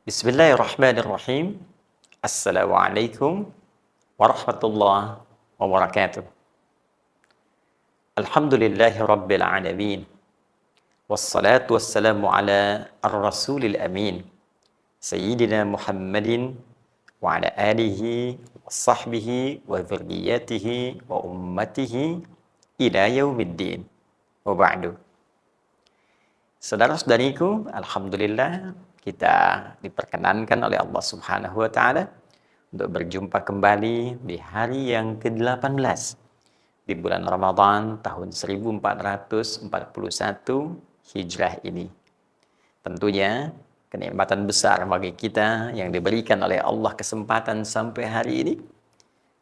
Bismillahirrahmanirrahim. Assalamualaikum warahmatullahi wabarakatuh. Alhamdulillahi rabbil alamin. Wassalatu wassalamu ala ar-rasulil amin. Sayyidina Muhammadin wa ala alihi wa sahbihi wa dzurriyyatihi wa ummatihi ila yaumiddin. Wa ba'du. Saudara-saudariku, alhamdulillah kita diperkenankan oleh Allah Subhanahu wa taala untuk berjumpa kembali di hari yang ke-18 di bulan Ramadan tahun 1441 Hijrah ini. Tentunya kenikmatan besar bagi kita yang diberikan oleh Allah kesempatan sampai hari ini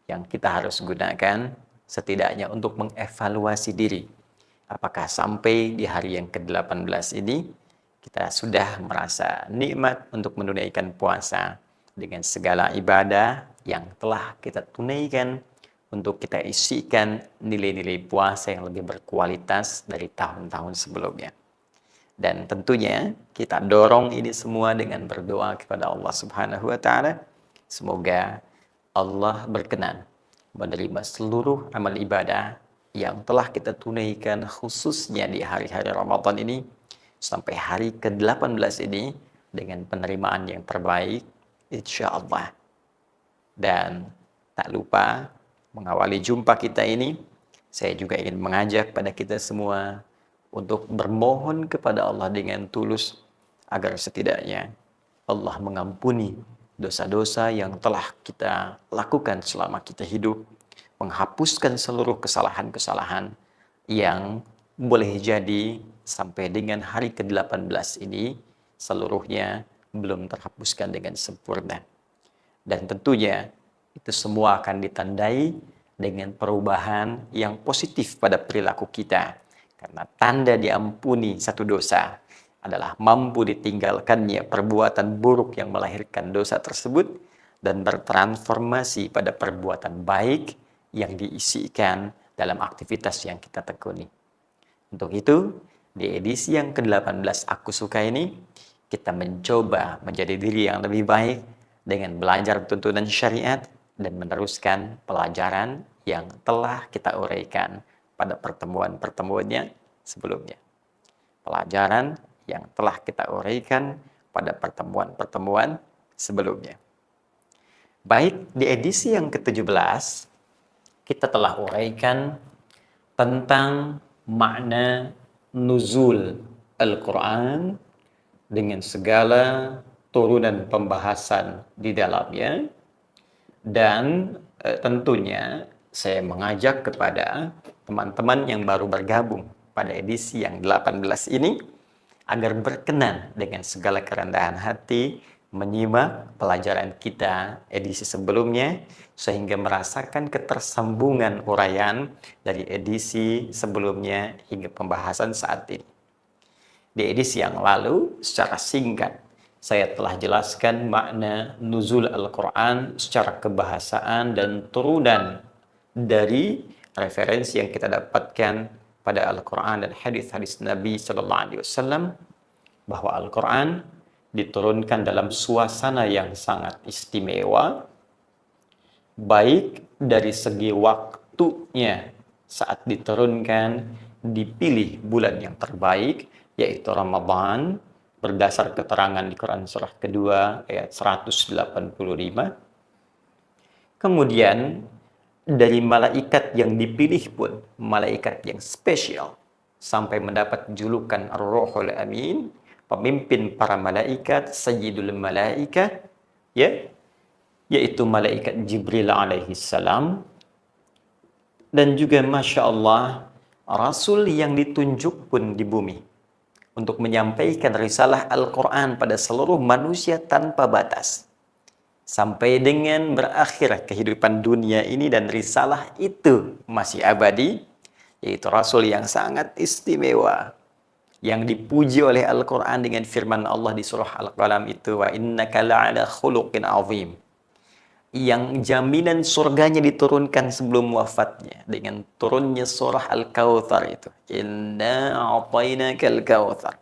yang kita harus gunakan setidaknya untuk mengevaluasi diri. Apakah sampai di hari yang ke-18 ini kita sudah merasa nikmat untuk menunaikan puasa dengan segala ibadah yang telah kita tunaikan untuk kita isikan nilai-nilai puasa yang lebih berkualitas dari tahun-tahun sebelumnya. Dan tentunya kita dorong ini semua dengan berdoa kepada Allah Subhanahu wa taala. Semoga Allah berkenan menerima seluruh amal ibadah yang telah kita tunaikan khususnya di hari-hari Ramadan ini sampai hari ke-18 ini dengan penerimaan yang terbaik insya Allah. Dan tak lupa mengawali jumpa kita ini, saya juga ingin mengajak pada kita semua untuk bermohon kepada Allah dengan tulus agar setidaknya Allah mengampuni dosa-dosa yang telah kita lakukan selama kita hidup, menghapuskan seluruh kesalahan-kesalahan yang boleh jadi sampai dengan hari ke-18 ini seluruhnya belum terhapuskan dengan sempurna. Dan tentunya itu semua akan ditandai dengan perubahan yang positif pada perilaku kita. Karena tanda diampuni satu dosa adalah mampu ditinggalkannya perbuatan buruk yang melahirkan dosa tersebut dan bertransformasi pada perbuatan baik yang diisikan dalam aktivitas yang kita tekuni. Untuk itu, di edisi yang ke-18 Aku Suka ini, kita mencoba menjadi diri yang lebih baik dengan belajar tuntunan syariat dan meneruskan pelajaran yang telah kita uraikan pada pertemuan-pertemuannya sebelumnya. Pelajaran yang telah kita uraikan pada pertemuan-pertemuan sebelumnya. Baik, di edisi yang ke-17, kita telah uraikan tentang makna nuzul Al-Quran dengan segala turunan pembahasan di dalamnya. Dan tentunya saya mengajak kepada teman-teman yang baru bergabung pada edisi yang 18 ini agar berkenan dengan segala kerendahan hati menyimak pelajaran kita edisi sebelumnya sehingga merasakan ketersambungan uraian dari edisi sebelumnya hingga pembahasan saat ini. Di edisi yang lalu secara singkat saya telah jelaskan makna nuzul Al-Quran secara kebahasaan dan turunan dari referensi yang kita dapatkan pada Al-Quran dan hadis-hadis Nabi Sallallahu Alaihi Wasallam bahwa Al-Quran diturunkan dalam suasana yang sangat istimewa, baik dari segi waktunya saat diturunkan dipilih bulan yang terbaik yaitu Ramadan berdasar keterangan di Quran surah kedua ayat 185. Kemudian dari malaikat yang dipilih pun malaikat yang spesial sampai mendapat julukan Ar-Ruhul Amin, pemimpin para malaikat, Sayyidul Malaikat, ya, yaitu malaikat Jibril alaihi salam. Dan juga Masya Allah, Rasul yang ditunjuk pun di bumi untuk menyampaikan risalah Al-Quran pada seluruh manusia tanpa batas. Sampai dengan berakhir kehidupan dunia ini dan risalah itu masih abadi, yaitu Rasul yang sangat istimewa, yang dipuji oleh Al-Quran dengan firman Allah di surah Al-Qalam itu, wa innaka la'ala khuluqin azim, yang jaminan surganya diturunkan sebelum wafatnya dengan turunnya surah Al-Kautsar itu, inna a'tainakal kautsar,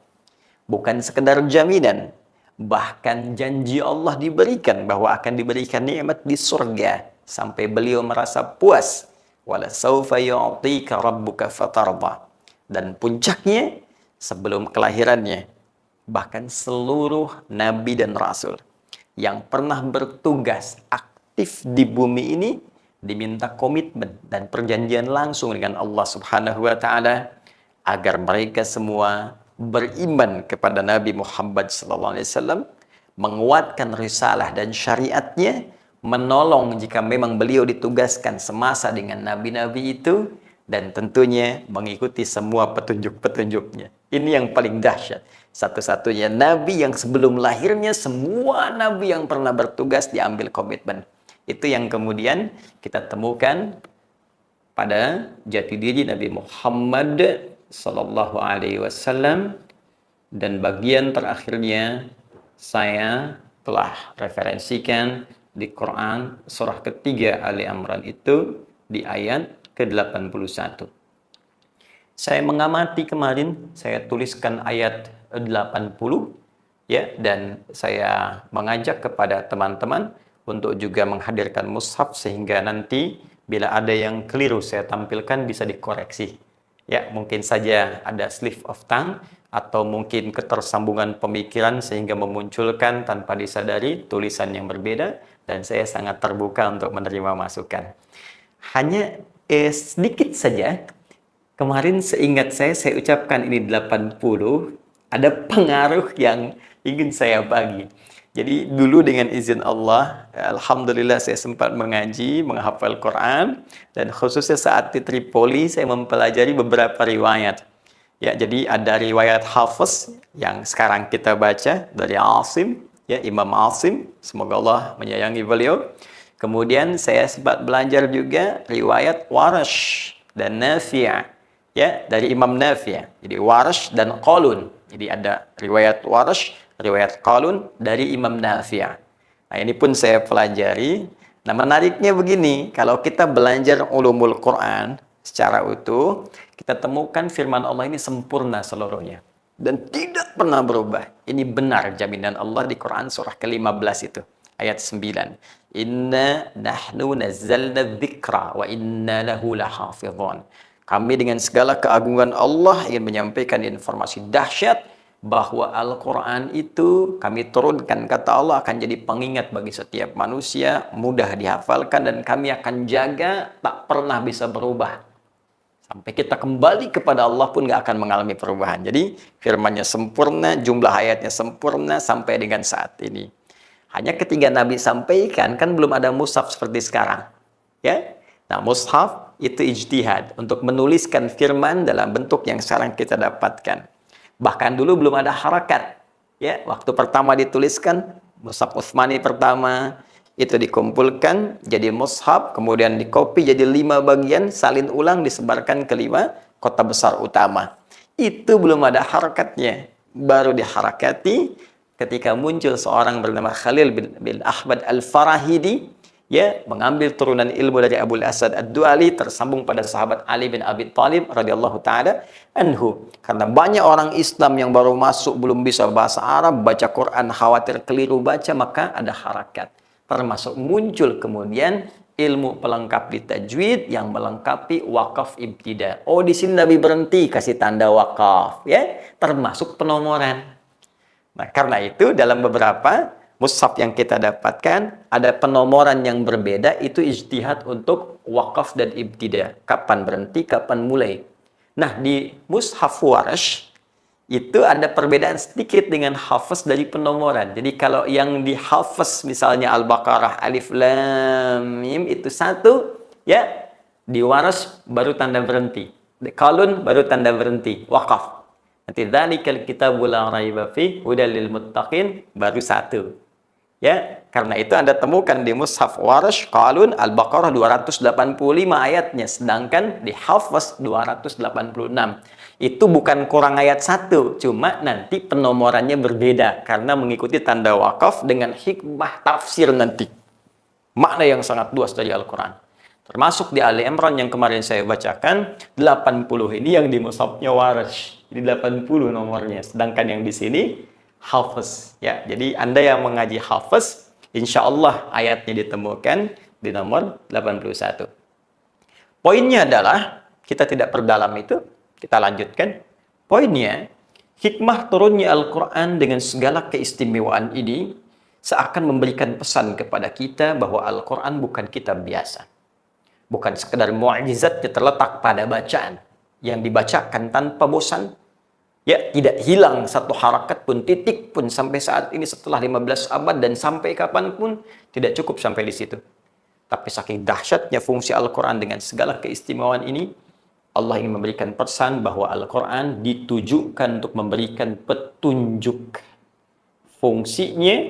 Bukan sekedar jaminan, bahkan janji Allah diberikan bahwa akan diberikan nikmat di surga sampai beliau merasa puas. Wala saufa yu'tika rabbuka fatarda. Dan puncaknya sebelum kelahirannya, bahkan seluruh nabi dan rasul yang pernah bertugas aktif di bumi ini diminta komitmen dan perjanjian langsung dengan Allah Subhanahu wa taala agar mereka semua beriman kepada Nabi Muhammad SAW, menguatkan risalah dan syariatnya, menolong jika memang beliau ditugaskan semasa dengan nabi-nabi itu, dan tentunya mengikuti semua petunjuk-petunjuknya. Ini yang paling dahsyat. Satu-satunya nabi yang sebelum lahirnya semua nabi yang pernah bertugas diambil komitmen. Itu yang kemudian kita temukan pada jati diri Nabi Muhammad Sallallahu Alaihi Wasallam, dan bagian terakhirnya saya telah referensikan di Quran surah ketiga Ali Imran itu di ayat ke-81. Saya mengamati kemarin, saya tuliskan ayat 80 ya, dan saya mengajak kepada teman-teman untuk juga menghadirkan mushaf sehingga nanti bila ada yang keliru saya tampilkan bisa dikoreksi. Ya, mungkin saja ada slip of tongue atau mungkin ketersambungan pemikiran sehingga memunculkan tanpa disadari tulisan yang berbeda, dan saya sangat terbuka untuk menerima masukan. Hanya sedikit saja, kemarin seingat saya ucapkan ini 80, ada pengaruh yang ingin saya bagi. Jadi dulu dengan izin Allah, alhamdulillah saya sempat mengaji, menghafal Quran, dan khususnya saat di Tripoli saya mempelajari beberapa riwayat. Ya, jadi ada riwayat Hafiz yang sekarang kita baca dari Asim, ya Imam Asim, semoga Allah menyayangi beliau. Kemudian saya sempat belajar juga riwayat Warash dan Nafi', ya dari Imam Nafi'. Jadi Warash dan Qalun. Jadi ada riwayat Warash, riwayat Qalun dari Imam Nafi'. Nah, ini pun saya pelajari. Nah, menariknya begini, kalau kita belajar ulumul Quran secara utuh, kita temukan firman Allah ini sempurna seluruhnya dan tidak pernah berubah. Ini benar jaminan Allah di Quran surah ke-15 itu, ayat 9. Inna nahnu nazzalna dzikra wa inna lahu lahafizun. Kami dengan segala keagungan Allah ingin menyampaikan informasi dahsyat bahwa Al-Quran itu kami turunkan, kata Allah, akan jadi pengingat bagi setiap manusia, mudah dihafalkan, dan kami akan jaga tak pernah bisa berubah. Sampai kita kembali kepada Allah pun gak akan mengalami perubahan. Jadi firman-Nya sempurna, jumlah ayatnya sempurna sampai dengan saat ini. Hanya ketika Nabi sampaikan, kan belum ada mushaf seperti sekarang. Ya, nah mushaf itu ijtihad untuk menuliskan firman dalam bentuk yang sekarang kita dapatkan. Bahkan dulu belum ada harakat. Ya, waktu pertama dituliskan, mushaf Utsmani pertama, itu dikumpulkan jadi mushaf, kemudian dikopi jadi 5 bagian, salin ulang, disebarkan ke 5 kota besar utama. Itu belum ada harakatnya. Baru diharakati ketika muncul seorang bernama Khalil bin Ahmad Al-Farahidi, ya, mengambil turunan ilmu dari Abu Asad Ad-Du'ali, tersambung pada sahabat Ali bin Abi Thalib radhiyallahu taala anhu. Karena banyak orang Islam yang baru masuk belum bisa bahasa Arab, baca Quran khawatir keliru baca, maka ada harakat. Termasuk muncul kemudian ilmu pelengkap di tajwid yang melengkapi wakaf ibtida. Oh, di sini Nabi berhenti kasih tanda wakaf, ya, termasuk penomoran. Nah, karena itu dalam beberapa mushaf yang kita dapatkan ada penomoran yang berbeda, itu ijtihad untuk wakaf dan ibtida. Kapan berhenti, kapan mulai. Nah, di mushaf Warash itu ada perbedaan sedikit dengan hafaz dari penomoran. Jadi kalau yang di hafaz misalnya Al-Baqarah alif lam mim itu 1, ya, di Warash baru tanda berhenti. Di Qalun baru tanda berhenti, wakaf. Nanti dzalikal kitabul la raiba fi hudal lil muttaqin baru 1. Ya, karena itu Anda temukan di mushaf Warash Qalun Al-Baqarah 285 ayatnya, sedangkan di Hafaz 286. Itu bukan kurang ayat 1, cuma nanti penomorannya berbeda karena mengikuti tanda wakaf dengan hikmah tafsir nanti. Makna yang sangat luas dari Al-Quran. Termasuk di Ali Imran yang kemarin saya bacakan, 80 ini yang di mushafnya Warsh. Jadi 80 nomornya. Sedangkan yang di sini Hafiz. Ya, jadi Anda yang mengaji Hafiz, insya Allah ayatnya ditemukan di nomor 81. Poinnya adalah, kita tidak perdalam itu, kita lanjutkan. Poinnya, hikmah turunnya Al-Quran dengan segala keistimewaan ini seakan memberikan pesan kepada kita bahwa Al-Quran bukan kitab biasa. Bukan sekedar mu'jizatnya terletak pada bacaan yang dibacakan tanpa bosan. Ya, tidak hilang satu harakat pun, titik pun sampai saat ini setelah 15 abad dan sampai kapanpun tidak cukup sampai di situ. Tapi saking dahsyatnya fungsi Al-Quran dengan segala keistimewaan ini, Allah ingin memberikan pesan bahwa Al-Quran ditujukan untuk memberikan petunjuk. Fungsinya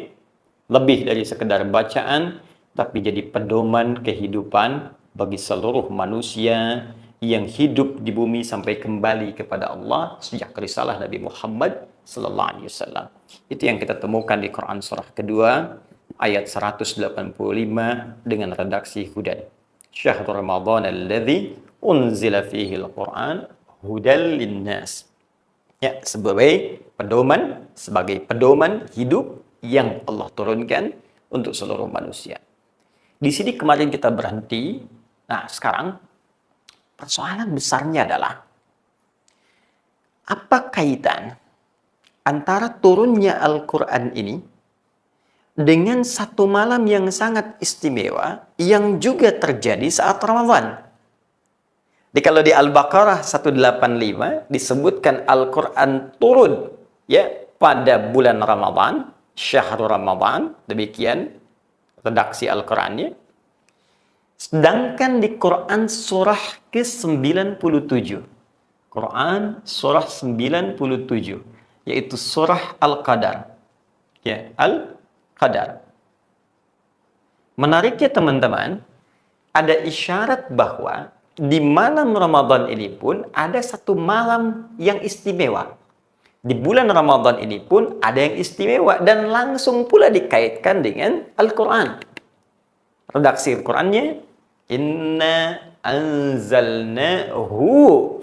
lebih dari sekedar bacaan, tapi jadi pedoman kehidupan bagi seluruh manusia yang hidup di bumi sampai kembali kepada Allah sejak risalah Nabi Muhammad sallallahu alaihi wasallam. Itu yang kita temukan di Quran surah kedua ayat 185 dengan redaksi Hudan. Syahrul Ramadan alladzi unzila fihi al-Quran hudal linnas. Ya, sebagai pedoman hidup yang Allah turunkan untuk seluruh manusia. Di sini kemarin kita berhenti. Nah, sekarang persoalan besarnya adalah apa kaitan antara turunnya Al-Quran ini dengan satu malam yang sangat istimewa yang juga terjadi saat Ramadan. Jadi kalau di Al-Baqarah 185 disebutkan Al-Quran turun ya pada bulan Ramadan, Syahrul Ramadan, demikian redaksi Al-Qurannya. Sedangkan di Quran surah ke-97, Quran surah 97, yaitu surah Al-Qadar. Ya, Al-Qadar. Menariknya teman-teman, ada isyarat bahwa di malam Ramadan ini pun ada satu malam yang istimewa. Di bulan Ramadan ini pun ada yang istimewa dan langsung pula dikaitkan dengan Al-Quran. Redaksi Al-Qurannya, Inna anzalnahu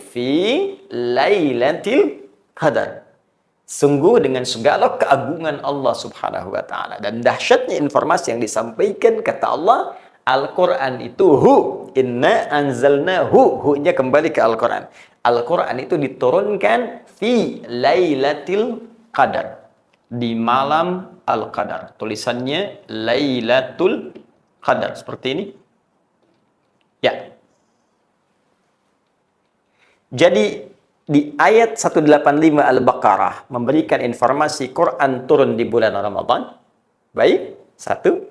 fi lailatul qadar. Sungguh dengan segala keagungan Allah subhanahu wa ta'ala dan dahsyatnya informasi yang disampaikan, kata Allah, Al-Quran itu inna anzalnahu, hu-nya kembali ke Al-Quran. Al-Quran itu diturunkan fi lailatul qadar, di malam Al-Qadar. Tulisannya Lailatul Qadar seperti ini. Ya. Jadi di ayat 185 Al-Baqarah memberikan informasi Quran turun di bulan Ramadan. Baik, satu.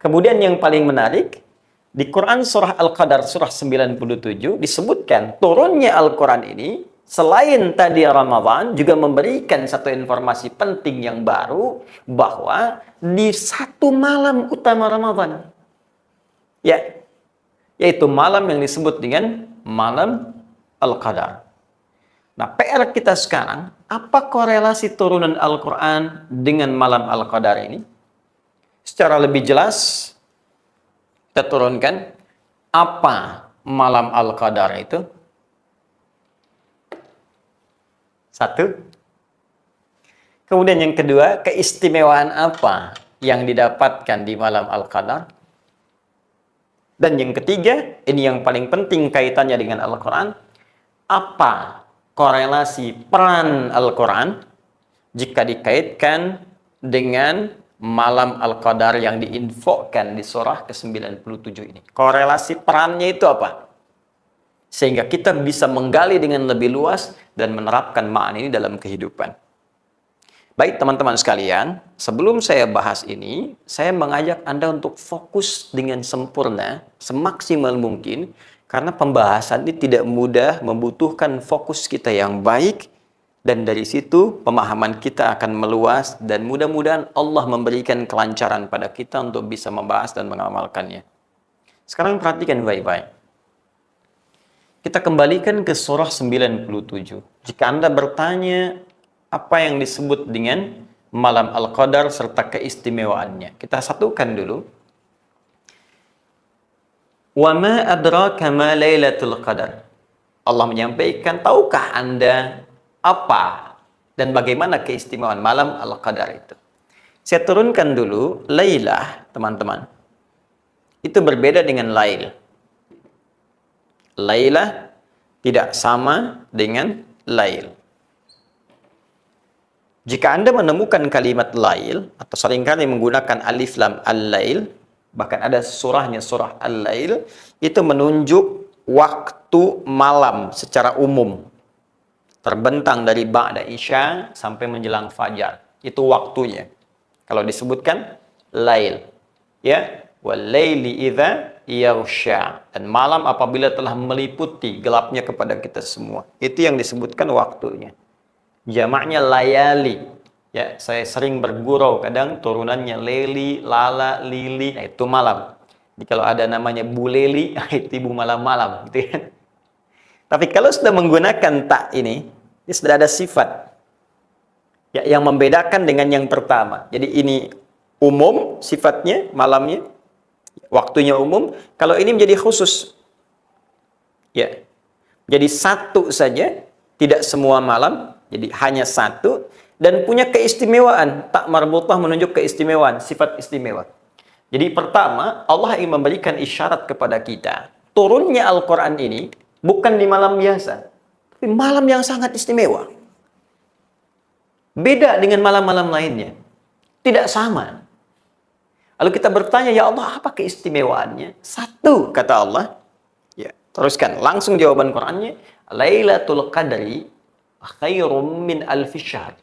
Kemudian yang paling menarik, di Quran surah Al-Qadar surah 97 disebutkan turunnya Al-Quran ini selain tadi Ramadan juga memberikan satu informasi penting yang baru bahwa di satu malam utama Ramadan. Ya, yaitu malam yang disebut dengan malam Al-Qadar. Nah, PR kita sekarang, apa korelasi turunan Al-Quran dengan malam Al-Qadar ini? Secara lebih jelas, kita turunkan apa malam Al-Qadar itu. Satu. Kemudian yang kedua, keistimewaan apa yang didapatkan di malam Al-Qadar? Dan yang ketiga, ini yang paling penting kaitannya dengan Al-Quran, apa korelasi peran Al-Quran jika dikaitkan dengan malam Al-Qadar yang diinfokan di surah ke-97 ini. Korelasi perannya itu apa? Sehingga kita bisa menggali dengan lebih luas dan menerapkan makna ini dalam kehidupan. Baik teman-teman sekalian, sebelum saya bahas ini, saya mengajak Anda untuk fokus dengan sempurna, semaksimal mungkin, karena pembahasan ini tidak mudah, membutuhkan fokus kita yang baik, dan dari situ pemahaman kita akan meluas, dan mudah-mudahan Allah memberikan kelancaran pada kita untuk bisa membahas dan mengamalkannya. Sekarang perhatikan baik-baik. Kita kembalikan ke surah 97. Jika Anda bertanya, apa yang disebut dengan malam Al-Qadar serta keistimewaannya. Kita satukan dulu. Wa ma adraka ma Lailatul Qadar. Allah menyampaikan, tahukah Anda apa dan bagaimana keistimewaan malam Al-Qadar itu? Saya turunkan dulu Lailah, teman-teman. Itu berbeda dengan Lail. Lailah tidak sama dengan Lail. Jika Anda menemukan kalimat Lail, atau seringkali menggunakan alif lam al-lail, bahkan ada surahnya surah al-lail, itu menunjuk waktu malam secara umum. Terbentang dari ba'da isya sampai menjelang fajar. Itu waktunya. Kalau disebutkan lail. Ya, wal-laili idza yaghsha. Dan malam apabila telah meliputi gelapnya kepada kita semua. Itu yang disebutkan waktunya. Jamaknya layali. Ya, saya sering bergurau, kadang turunannya leli, lala, lili, nah itu malam. Jadi kalau ada namanya Bu Leli, itu ibu malam-malam, gitu kan. Tapi kalau sudah menggunakan tak ini sudah ada sifat ya, yang membedakan dengan yang pertama. Jadi ini umum sifatnya, malamnya, waktunya umum. Kalau ini menjadi khusus. Ya, jadi satu saja, tidak semua malam. Jadi hanya satu dan punya keistimewaan. Tak marbutah menunjuk keistimewaan, sifat istimewa. Jadi pertama, Allah ingin memberikan isyarat kepada kita. Turunnya Al-Quran ini bukan di malam biasa, tapi malam yang sangat istimewa. Beda dengan malam-malam lainnya. Tidak sama. Lalu kita bertanya, ya Allah, apa keistimewaannya? Satu, kata Allah. Ya, teruskan. Langsung jawaban Qurannya. Lailatul Qadri khairum min alfi syahr.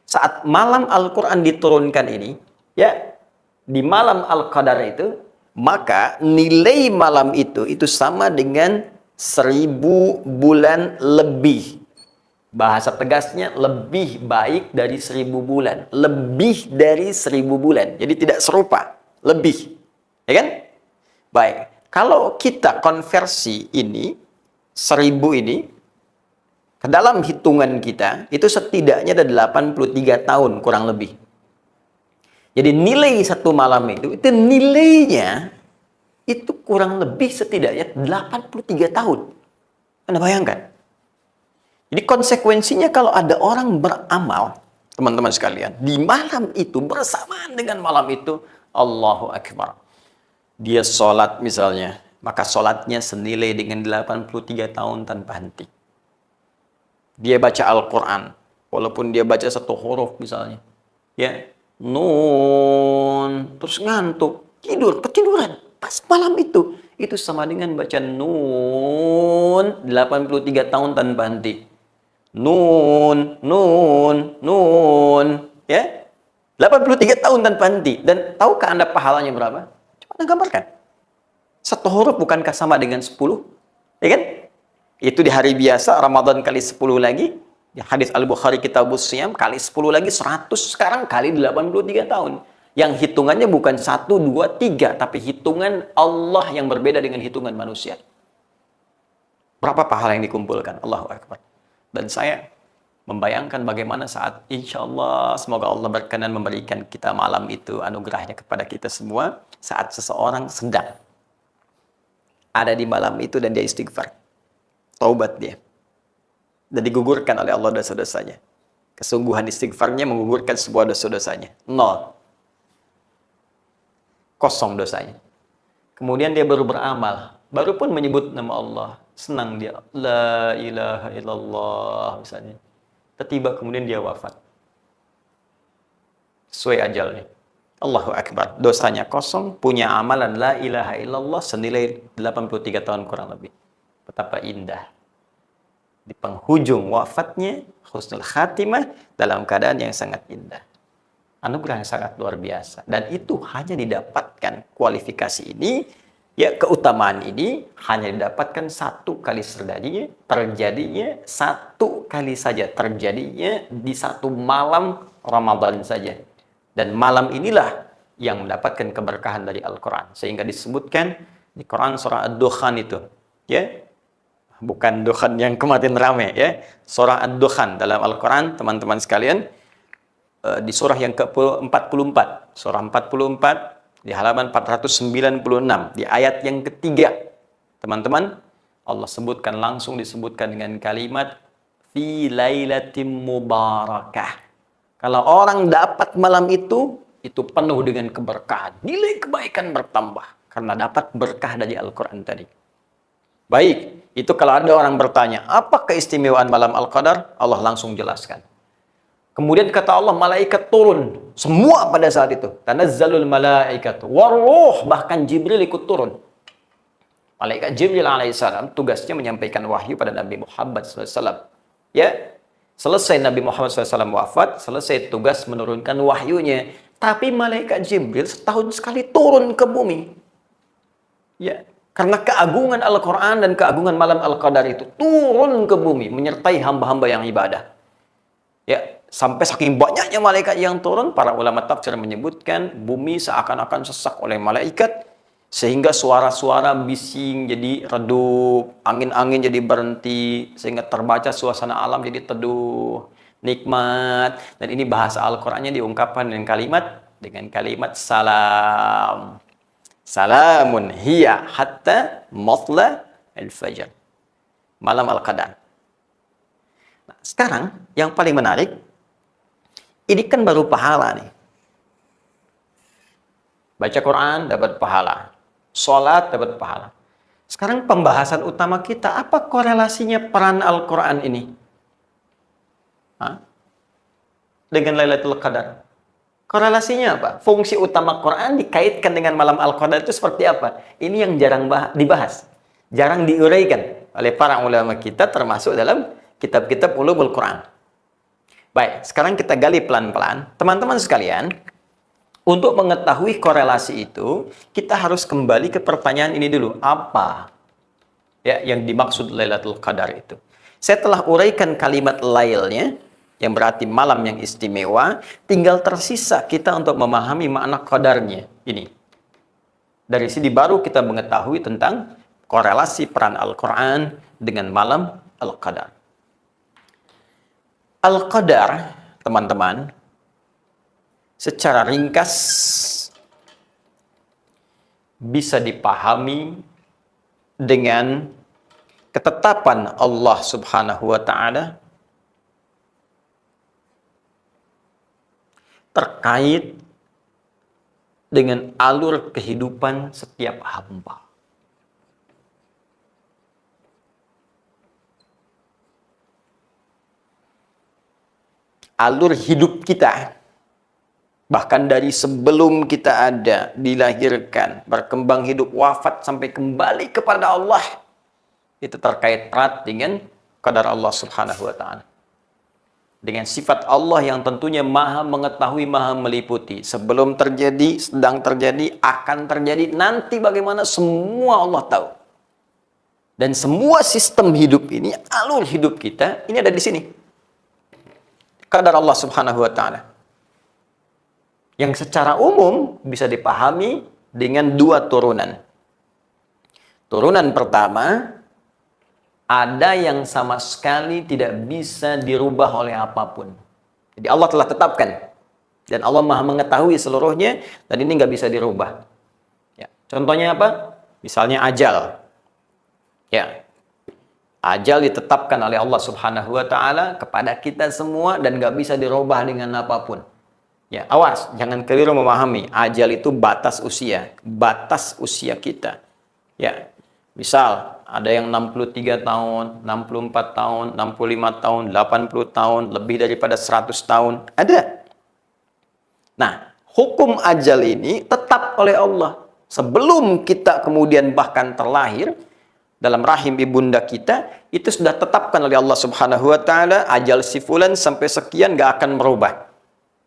Saat malam Al-Quran diturunkan ini, ya, di malam Al-Qadar itu, maka nilai malam itu sama dengan 1000 bulan lebih. Bahasa tegasnya lebih baik dari 1000 bulan. Lebih dari 1000 bulan. Jadi tidak serupa. Lebih. Ya kan? Baik. Kalau kita konversi ini, 1000 ini, ke dalam hitungan kita, itu setidaknya ada 83 tahun kurang lebih. Jadi nilai satu malam itu nilainya, itu kurang lebih setidaknya 83 tahun. Anda bayangkan? Jadi konsekuensinya kalau ada orang beramal, teman-teman sekalian, di malam itu, bersamaan dengan malam itu, Allahu Akbar. Dia sholat misalnya, maka sholatnya senilai dengan 83 tahun tanpa henti. Dia baca Al-Quran, walaupun dia baca satu huruf misalnya, ya, nun, terus ngantuk, ketiduran, pas malam itu sama dengan baca nun 83 tahun tanpa henti. Nun, ya, 83 tahun tanpa henti. Dan tahukah Anda pahalanya berapa? Coba Anda gambarkan. Satu huruf bukankah sama dengan 10? Ya kan? Itu di hari biasa, Ramadan kali 10 lagi. Di hadis Al-Bukhari Kitabus Shiyam, kali 10 lagi 100, sekarang kali 83 tahun. Yang hitungannya bukan 1, 2, 3, tapi hitungan Allah yang berbeda dengan hitungan manusia. Berapa pahala yang dikumpulkan? Allahu Akbar. Dan saya membayangkan bagaimana saat insya Allah, semoga Allah berkenan memberikan kita malam itu, anugerahnya kepada kita semua, saat seseorang sedang ada di malam itu dan dia istighfar. Taubat dia. Dan digugurkan oleh Allah dosa-dosanya. Kesungguhan istighfarnya menggugurkan sebuah dosa-dosanya. 0. Kosong dosanya. Kemudian dia baru beramal. Baru pun menyebut nama Allah. Senang dia. La ilaha illallah. Misalnya. Tiba kemudian dia wafat. Sesuai ajalnya. Allahu Akbar. Dosanya kosong. Punya amalan la ilaha illallah senilai 83 tahun kurang lebih. Betapa indah. Di penghujung wafatnya, husnul khatimah, dalam keadaan yang sangat indah. Anugerah yang sangat luar biasa. Dan itu hanya didapatkan kualifikasi ini, ya keutamaan ini, hanya didapatkan satu kali terjadinya satu kali saja. Terjadinya di satu malam Ramadan saja. Dan malam inilah yang mendapatkan keberkahan dari Al-Quran. Sehingga disebutkan di Quran surah Ad-Dukhan itu. Ya, bukan Dukhan yang kemarin rame ya. Surah Ad-Dukhan dalam Al-Quran, teman-teman sekalian, di surah yang ke-44. Surah 44 di halaman 496 di ayat yang ketiga. Teman-teman, Allah sebutkan langsung disebutkan dengan kalimat fi lailatin mubarakah. Kalau orang dapat malam itu penuh dengan keberkahan. Nilai kebaikan bertambah karena dapat berkah dari Al-Quran tadi. Baik, itu kalau ada orang bertanya, apa keistimewaan malam Al-Qadar? Allah langsung jelaskan. Kemudian kata Allah, malaikat turun. Semua pada saat itu. Tanazzalul malaikatu waruh, bahkan Jibril ikut turun. Malaikat Jibril alaihissalam tugasnya menyampaikan wahyu pada Nabi Muhammad SAW. Ya, selesai Nabi Muhammad SAW wafat, selesai tugas menurunkan wahyunya. Tapi malaikat Jibril setahun sekali turun ke bumi. Ya, karena keagungan Al-Quran dan keagungan malam Al-Qadar itu turun ke bumi, menyertai hamba-hamba yang ibadah. Ya, sampai saking banyaknya malaikat yang turun, para ulama tafsir menyebutkan bumi seakan-akan sesak oleh malaikat, sehingga suara-suara bising jadi redup, angin-angin jadi berhenti, sehingga terbaca suasana alam jadi teduh, nikmat. Dan ini bahasa Al-Qur'annya diungkapkan dengan kalimat salam. Salamun hiya hatta matla al-fajr. Malam Al-Qadar. Nah, sekarang yang paling menarik, ini kan baru pahala nih. Baca Quran dapat pahala. Sholat dapat pahala. Sekarang pembahasan utama kita, apa korelasinya peran Al-Quran ini dengan Lailatul Qadar? Korelasinya apa? Fungsi utama Quran dikaitkan dengan malam Al-Qadar itu seperti apa? Ini yang jarang dibahas, jarang diuraikan oleh para ulama kita, termasuk dalam kitab-kitab ulumul Quran. Baik, sekarang kita gali pelan-pelan. Teman-teman sekalian, untuk mengetahui korelasi itu, kita harus kembali ke pertanyaan ini dulu. Apa ya yang dimaksud Lailatul Qadar itu? Saya telah uraikan kalimat lailnya, yang berarti malam yang istimewa. Tinggal tersisa kita untuk memahami makna qadarnya. Ini. Dari sini baru kita mengetahui tentang korelasi peran Al-Quran dengan malam Al-Qadar. Al-Qadar, teman-teman, secara ringkas bisa dipahami dengan ketetapan Allah Subhanahu wa Ta'ala terkait dengan alur kehidupan setiap hamba. Alur hidup kita, bahkan dari sebelum kita ada, dilahirkan, berkembang hidup, wafat, sampai kembali kepada Allah, itu terkait erat dengan qadar Allah Subhanahu wa Ta'ala. Dengan sifat Allah yang tentunya maha mengetahui, maha meliputi. Sebelum terjadi, sedang terjadi, akan terjadi, nanti bagaimana, semua Allah tahu. Dan semua sistem hidup ini, alur hidup kita, ini ada di sini. Qadar Allah Subhanahu wa Ta'ala. Yang secara umum bisa dipahami dengan dua turunan. Turunan pertama, ada yang sama sekali tidak bisa dirubah oleh apapun. Jadi Allah telah tetapkan. Dan Allah maha mengetahui seluruhnya, dan ini nggak bisa dirubah. Ya. Contohnya apa? Misalnya ajal. Ya. Ajal ditetapkan oleh Allah Subhanahu wa Ta'ala kepada kita semua, dan nggak bisa dirubah dengan apapun. Ya, awas, jangan keliru memahami. Ajal itu batas usia kita. Ya, misal ada yang 63 tahun, 64 tahun, 65 tahun, 80 tahun, lebih daripada 100 tahun, ada. Nah, hukum ajal ini tetap oleh Allah. Sebelum kita kemudian bahkan terlahir dalam rahim ibunda kita, itu sudah tetapkan oleh Allah Subhanahu wa Ta'ala, ajal si fulan sampai sekian gak akan merubah.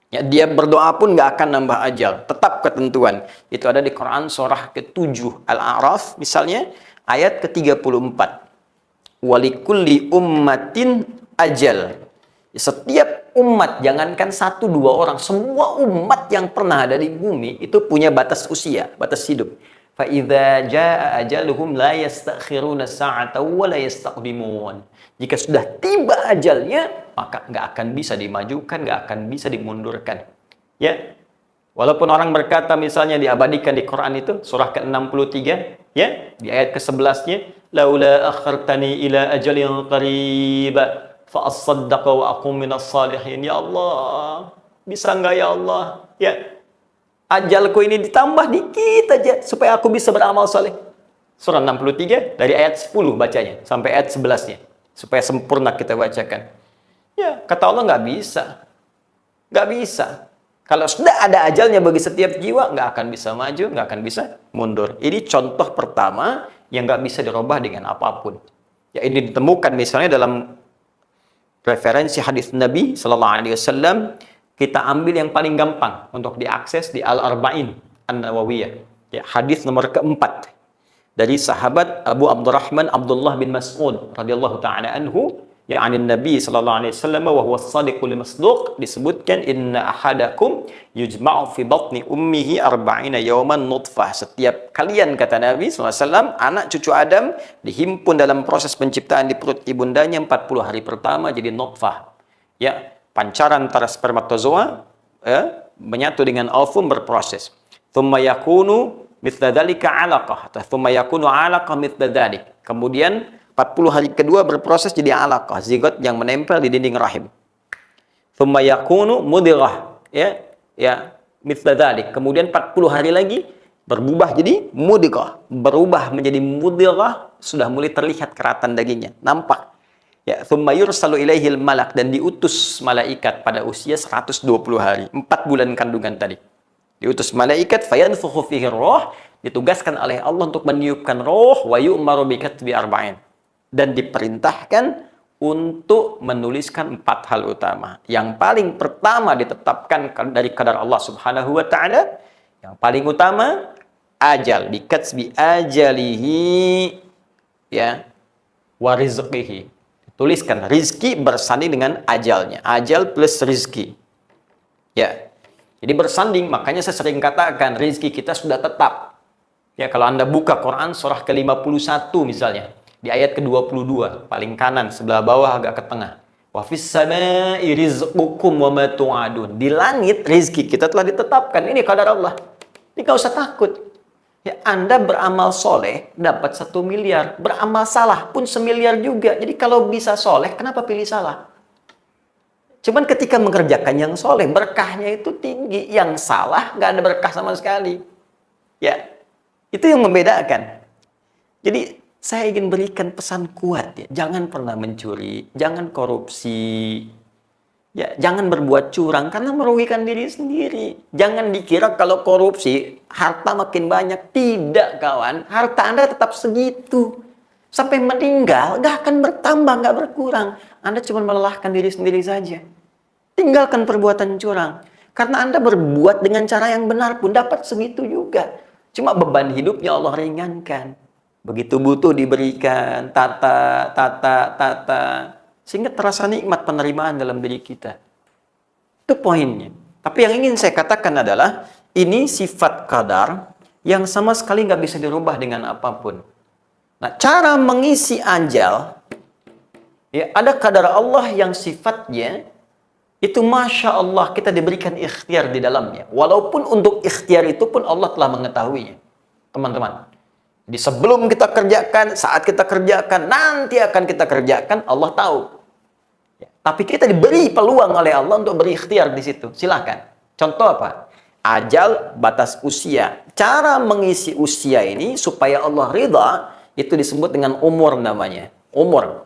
Ya, dia berdoa pun gak akan nambah ajal. Tetap ketentuan. Itu ada di Quran surah ke-7 Al-A'raf misalnya, ayat ke-34. Walikulli ummatin ajal. Setiap umat, jangankan 1-2 orang, semua umat yang pernah ada di bumi itu punya batas usia, batas hidup. فَإِذَا جَاءَ أَجَلُهُمْ لَا يَسْتَأْخِرُونَ سَاعَةً وَلَا يَسْتَقْدِمُونَ. Jika sudah tiba ajalnya, maka nggak akan bisa dimajukan, nggak akan bisa dimundurkan. Ya, Walaupun orang berkata misalnya diabadikan di Quran itu surah ke-63 ya, di ayat ke-11-nya, laula akhartani ila ajalin qarib fa asaddaqa wa aqum minas salihin. Ya Allah, bisa enggak ya Allah? Ya, ajalku ini ditambah dikit aja supaya aku bisa beramal saleh. Surah 63 dari ayat 10 bacanya sampai ayat 11-nya supaya sempurna kita bacakan. Ya, kata Allah nggak bisa. Nggak bisa. Kalau sudah ada ajalnya bagi setiap jiwa, nggak akan bisa maju, nggak akan bisa mundur. Ini contoh pertama yang nggak bisa dirubah dengan apapun. Ya, ini ditemukan misalnya dalam referensi hadis Nabi Sallallahu Alaihi Wasallam. Kita ambil yang paling gampang untuk diakses di Al-Arba'in An-Nawawiyah. Ya, hadis nomor keempat dari sahabat Abu Abdurrahman Abdullah bin Mas'ud radhiyallahu taala anhu. Ya, anin Nabi sallallahu alaihi wasallam wa huwa as-sadiqul masduq, disebutkan inna ahadakum yujma'u fi batni ummihi 40 yawman nutfah. Setiap kalian, kata Nabi sallallahu alaihi wasallam, anak cucu Adam dihimpun dalam proses penciptaan di perut ibundanya 40 hari pertama jadi nutfah. Ya, pancaran antara spermatozoa ya, menyatu dengan ovum berproses. Tsumma yakunu mithla dzalika 'alaqah, tsumma yakunu 'alaqah mithla dzalik. Kemudian 40 hari kedua berproses jadi alaqah, zigot yang menempel di dinding rahim. Tsumma yakunu mudghah, ya, mithla dzalik. Kemudian 40 hari lagi berubah jadi mudghah, berubah menjadi mudghah, sudah mulai terlihat keratan dagingnya, nampak. Ya, tsumma yursalu ilaihil malak, dan diutus malaikat pada usia 120 hari, 4 bulan kandungan tadi. Diutus malaikat fayanfukhu fihi roh, ditugaskan oleh Allah untuk meniupkan roh, wa yu'maru bi katbi arba'in, dan diperintahkan untuk menuliskan 4 hal utama. Yang paling pertama ditetapkan dari qadar Allah Subhanahu wa taala, yang paling utama ajal, bikatsbi ajalihi, ya, wa rizqihi. Tuliskan rizki bersanding dengan ajalnya. Ajal plus rizki. Ya. Jadi bersanding, makanya saya sering katakan rizki kita sudah tetap. Ya, kalau Anda buka Quran surah ke-51 misalnya, di ayat ke-22, paling kanan, sebelah bawah agak ke tengah. Wa fis samaa'i rizqukum wa ma tu'adun. Di langit rizki kita telah ditetapkan. Ini qadar Allah. Ini enggak usah takut. Ya, Anda beramal soleh dapat 1 miliar, beramal salah pun 1 miliar juga. Jadi kalau bisa soleh, kenapa pilih salah? Cuman ketika mengerjakan yang soleh, berkahnya itu tinggi. Yang salah nggak ada berkah sama sekali. Ya, itu yang membedakan. Jadi saya ingin berikan pesan kuat, ya. Jangan pernah mencuri, jangan korupsi, ya, jangan berbuat curang karena merugikan diri sendiri. Jangan dikira kalau korupsi harta makin banyak. Tidak, kawan. Harta Anda tetap segitu. Sampai meninggal nggak akan bertambah, nggak berkurang. Anda cuma melelahkan diri sendiri saja. Tinggalkan perbuatan curang. Karena Anda berbuat dengan cara yang benar pun dapat segitu juga. Cuma beban hidupnya Allah ringankan. Begitu butuh diberikan, tata. Sehingga terasa nikmat penerimaan dalam diri kita. Itu poinnya. Tapi yang ingin saya katakan adalah, ini sifat qadar yang sama sekali nggak bisa dirubah dengan apapun. Nah, cara mengisi ajal, ya, ada qadar Allah yang sifatnya, itu Masya Allah kita diberikan ikhtiar di dalamnya. Walaupun untuk ikhtiar itu pun Allah telah mengetahuinya. Teman-teman. Jadi sebelum kita kerjakan, saat kita kerjakan, nanti akan kita kerjakan, Allah tahu. Ya, tapi kita diberi peluang oleh Allah untuk berikhtiar di situ. Silakan. Contoh apa? Ajal, batas usia. Cara mengisi usia ini supaya Allah ridha, itu disebut dengan umur namanya. Umur.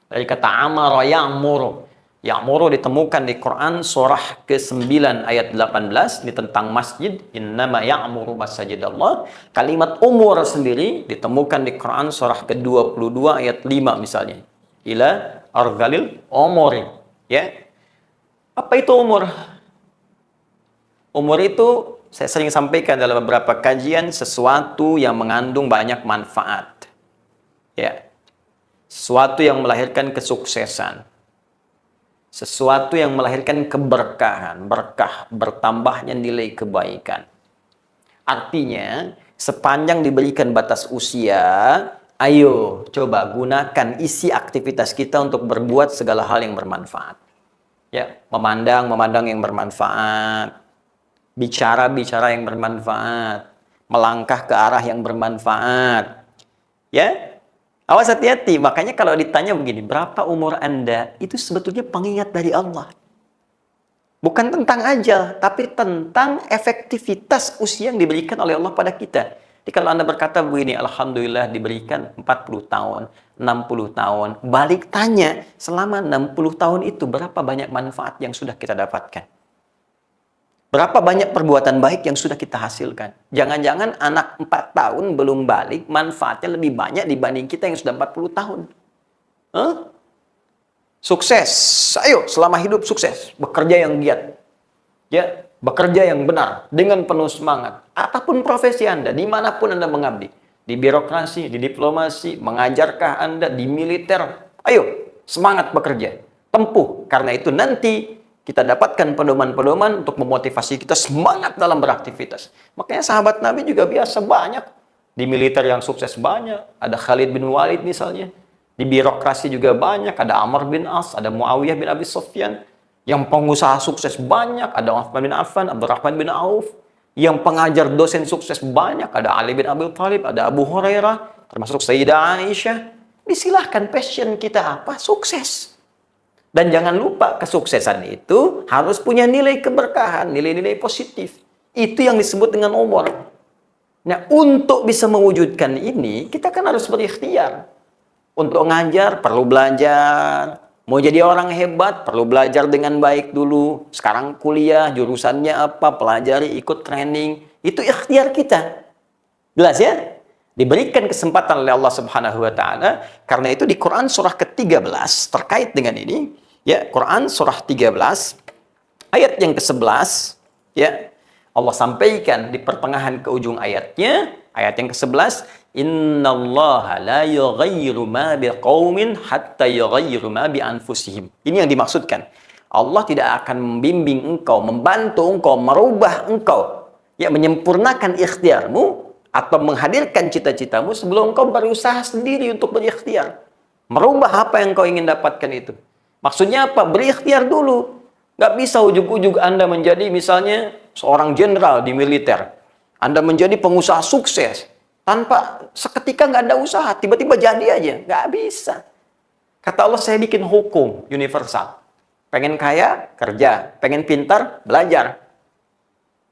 Dari kata amara ya'muru. Ya'muru ditemukan di Quran surah ke-9 ayat 18, ini tentang masjid, innama ya'muru masajidallah. Kalimat umur sendiri ditemukan di Quran surah ke-22 ayat 5 misalnya. Ila ardhalil umuri, ya. Apa itu umur? Umur itu saya sering sampaikan dalam beberapa kajian, sesuatu yang mengandung banyak manfaat. Ya. Sesuatu yang melahirkan kesuksesan. Sesuatu yang melahirkan keberkahan, berkah, bertambahnya nilai kebaikan. Artinya, sepanjang diberikan batas usia, ayo coba gunakan isi aktivitas kita untuk berbuat segala hal yang bermanfaat. Ya, memandang yang bermanfaat. bicara-bicara yang bermanfaat, melangkah ke arah yang bermanfaat. Ya, awas hati-hati. Makanya kalau ditanya begini, berapa umur Anda? Itu sebetulnya pengingat dari Allah. Bukan tentang ajal, tapi tentang efektivitas usia yang diberikan oleh Allah pada kita. Jadi kalau Anda berkata begini, Alhamdulillah diberikan 40 tahun, 60 tahun, balik tanya, selama 60 tahun itu berapa banyak manfaat yang sudah kita dapatkan? Berapa banyak perbuatan baik yang sudah kita hasilkan? Jangan-jangan anak 4 tahun belum balik, manfaatnya lebih banyak dibanding kita yang sudah 40 tahun. Huh? Sukses. Ayo, selama hidup sukses. Bekerja yang giat. Ya, bekerja yang benar. Dengan penuh semangat. Apapun profesi Anda, dimanapun Anda mengabdi. Di birokrasi, di diplomasi, mengajarkah Anda, di militer. Ayo, semangat bekerja. Tempuh. Karena itu nanti kita dapatkan pedoman-pedoman untuk memotivasi kita semangat dalam beraktivitas. Makanya sahabat Nabi juga biasa banyak. Di militer yang sukses banyak. Ada Khalid bin Walid misalnya. Di birokrasi juga banyak. Ada Amr bin As, ada Muawiyah bin Abi Sufyan. Yang pengusaha sukses banyak. Ada Uthman bin Affan, Abdurrahman bin Auf. Yang pengajar dosen sukses banyak. Ada Ali bin Abi Thalib, ada Abu Hurairah. Termasuk Sayyidah Aisyah. Disilahkan passion kita apa? Sukses. Dan jangan lupa kesuksesan itu harus punya nilai keberkahan, nilai-nilai positif. Itu yang disebut dengan umur. Nah, untuk bisa mewujudkan ini, kita kan harus berikhtiar. Untuk ngajar, perlu belajar. Mau jadi orang hebat, perlu belajar dengan baik dulu. Sekarang kuliah, jurusannya apa, pelajari, ikut training. Itu ikhtiar kita. Jelas ya? Diberikan kesempatan oleh Allah Subhanahu wa taala. Karena itu di Quran surah ke-13 terkait dengan ini, ya, Quran surah 13 ayat yang ke-11, ya. Allah sampaikan di pertengahan ke ujung ayatnya, ayat yang ke-11, innallaha la yughayyiru ma biqaumin hatta yughayyiru ma bi anfusihim. Ini yang dimaksudkan. Allah tidak akan membimbing engkau, membantu engkau, merubah engkau, ya, menyempurnakan ikhtiarmu atau menghadirkan cita-citamu sebelum engkau berusaha sendiri untuk berikhtiar. Merubah apa yang engkau ingin dapatkan itu. Maksudnya apa? Berikhtiar dulu. Nggak bisa ujug-ujug Anda menjadi misalnya seorang jenderal di militer. Anda menjadi pengusaha sukses. Tanpa seketika nggak ada usaha. Tiba-tiba jadi aja. Nggak bisa. Kata Allah, saya bikin hukum universal. Pengen kaya, kerja. Pengen pintar, belajar.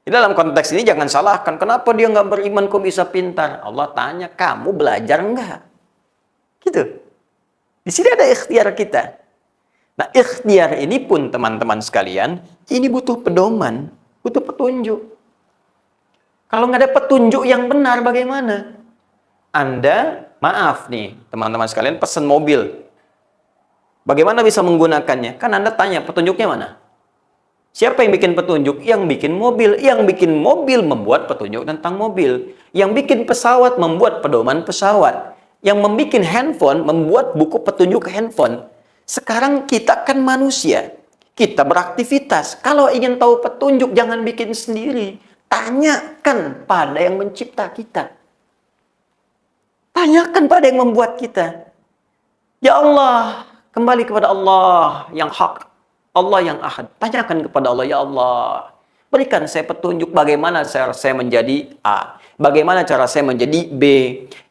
Di dalam konteks ini jangan salahkan. Kenapa dia nggak beriman kok bisa pintar? Allah tanya, kamu belajar nggak? Gitu. Di sini ada ikhtiar kita. Nah, ikhtiar ini pun teman-teman sekalian, ini butuh pedoman, butuh petunjuk. Kalau nggak ada petunjuk yang benar, bagaimana? Anda, maaf nih, teman-teman sekalian, pesan mobil. Bagaimana bisa menggunakannya? Kan Anda tanya, petunjuknya mana? Siapa yang bikin petunjuk? Yang bikin mobil. Yang bikin mobil membuat petunjuk tentang mobil. Yang bikin pesawat membuat pedoman pesawat. Yang membuat handphone membuat buku petunjuk handphone. Sekarang kita kan manusia, kita beraktivitas. Kalau ingin tahu petunjuk, jangan bikin sendiri. Tanyakan pada yang mencipta kita. Tanyakan pada yang membuat kita. Ya Allah, kembali kepada Allah yang hak, Allah yang ahad. Tanyakan kepada Allah, ya Allah, berikan saya petunjuk bagaimana cara saya menjadi A. Bagaimana cara saya menjadi B?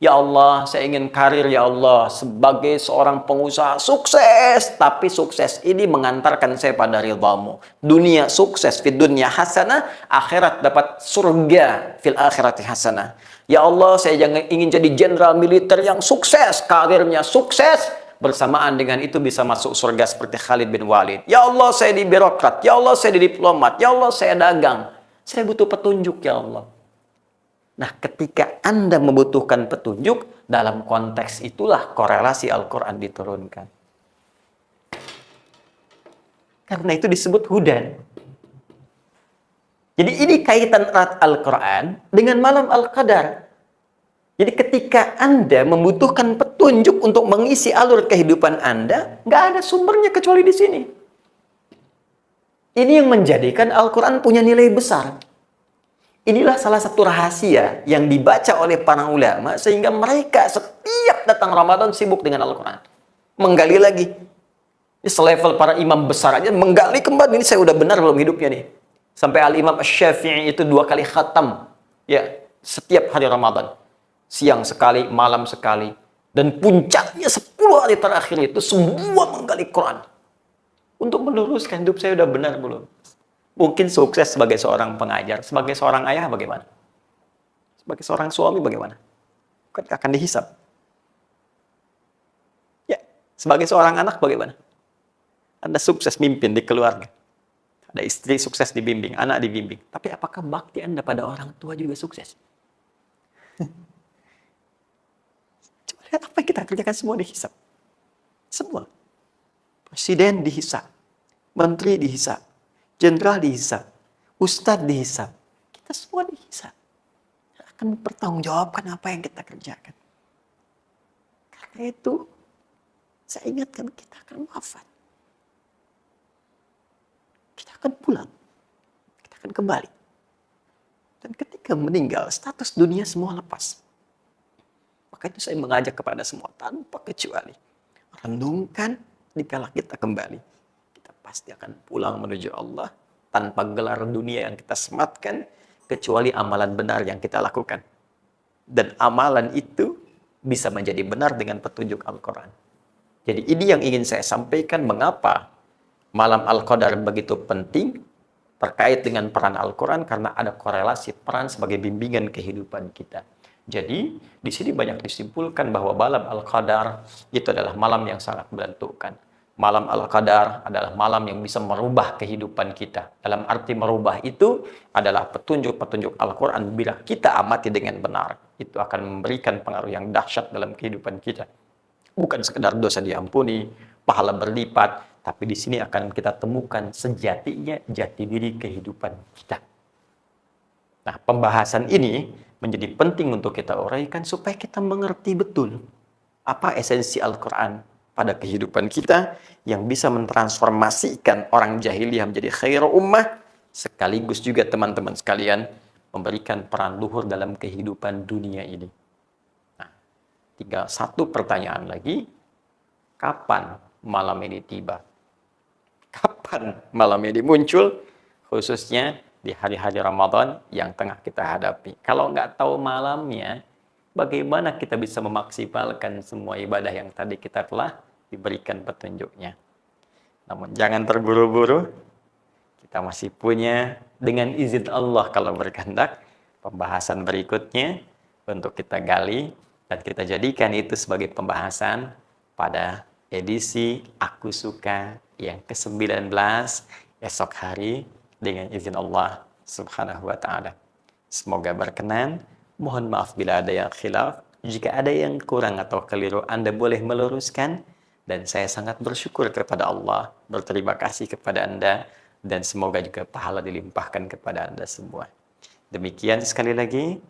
Ya Allah, saya ingin karir, ya Allah, sebagai seorang pengusaha sukses. Tapi sukses ini mengantarkan saya pada ridhamu. Dunia sukses, fid dunya hasanah, akhirat dapat surga, fil akhirati hasanah. Ya Allah, saya ingin jadi jenderal militer yang sukses, karirnya sukses. Bersamaan dengan itu bisa masuk surga seperti Khalid bin Walid. Ya Allah, saya di birokrat. Ya Allah, saya di diplomat. Ya Allah, saya dagang. Saya butuh petunjuk, ya Allah. Nah, ketika Anda membutuhkan petunjuk, dalam konteks itulah korelasi Al-Quran diturunkan. Karena itu disebut hudan. Jadi ini kaitan erat Al-Quran dengan malam Al-Qadar. Jadi ketika Anda membutuhkan petunjuk untuk mengisi alur kehidupan Anda, nggak ada sumbernya kecuali di sini. Ini yang menjadikan Al-Quran punya nilai besar. Inilah salah satu rahasia yang dibaca oleh para ulama sehingga mereka setiap datang Ramadan sibuk dengan Al-Quran. Menggali lagi. Ini selevel para imam besar aja menggali kembali. Ini saya udah benar belum hidupnya nih. Sampai Al-Imam Asy-Syafi'i itu 2 kali khatam. Ya, setiap hari Ramadan. Siang sekali, malam sekali. Dan puncaknya 10 hari terakhir itu semua menggali Quran. Untuk meluruskan hidup saya udah benar belum? Mungkin sukses sebagai seorang pengajar. Sebagai seorang ayah bagaimana? Sebagai seorang suami bagaimana? Kan akan dihisap. Ya, sebagai seorang anak bagaimana? Anda sukses mimpin di keluarga. Ada istri sukses dibimbing, anak dibimbing. Tapi apakah bakti Anda pada orang tua juga sukses? Coba lihat apa yang kita kerjakan semua dihisap. Semua. Presiden dihisap. Menteri dihisap. Jenderal dihisap. Ustadz dihisap. Kita semua dihisap. Akan mempertanggungjawabkan apa yang kita kerjakan. Karena itu, saya ingatkan kita akan wafat. Kita akan pulang. Kita akan kembali. Dan ketika meninggal, status dunia semua lepas. Maka itu saya mengajak kepada semua tanpa kecuali. Renungkan dikala kita kembali. Kita pasti akan pulang menuju Allah tanpa gelar dunia yang kita sematkan, kecuali amalan benar yang kita lakukan. Dan amalan itu bisa menjadi benar dengan petunjuk Al-Quran. Jadi ini yang ingin saya sampaikan, mengapa malam Al-Qadar begitu penting terkait dengan peran Al-Quran, karena ada korelasi peran sebagai bimbingan kehidupan kita. Jadi di sini banyak disimpulkan bahwa malam Al-Qadar itu adalah malam yang sangat menentukan. Malam Al-Qadar adalah malam yang bisa merubah kehidupan kita. Dalam arti merubah itu adalah petunjuk-petunjuk Al-Quran. Bila kita amati dengan benar, itu akan memberikan pengaruh yang dahsyat dalam kehidupan kita. Bukan sekedar dosa diampuni, pahala berlipat, tapi di sini akan kita temukan sejatinya jati diri kehidupan kita. Nah, pembahasan ini menjadi penting untuk kita uraikan supaya kita mengerti betul apa esensi Al-Quran pada kehidupan kita yang bisa mentransformasikan orang jahiliyah menjadi khairu ummah, sekaligus juga teman-teman sekalian memberikan peran luhur dalam kehidupan dunia ini. Nah, tinggal satu pertanyaan lagi, kapan malam ini tiba? Kapan malam ini muncul? Khususnya di hari-hari Ramadan yang tengah kita hadapi. Kalau nggak tahu malamnya, bagaimana kita bisa memaksimalkan semua ibadah yang tadi kita telah diberikan petunjuknya. Namun jangan terburu-buru. Kita masih punya, dengan izin Allah kalau berkehendak, pembahasan berikutnya untuk kita gali dan kita jadikan itu sebagai pembahasan pada edisi Aku Suka yang ke-19 esok hari dengan izin Allah Subhanahu wa Ta'ala. Semoga berkenan. Mohon maaf bila ada yang khilaf. Jika ada yang kurang atau keliru, Anda boleh meluruskan. Dan saya sangat bersyukur kepada Allah, berterima kasih kepada Anda, dan semoga juga pahala dilimpahkan kepada Anda semua. Demikian sekali lagi,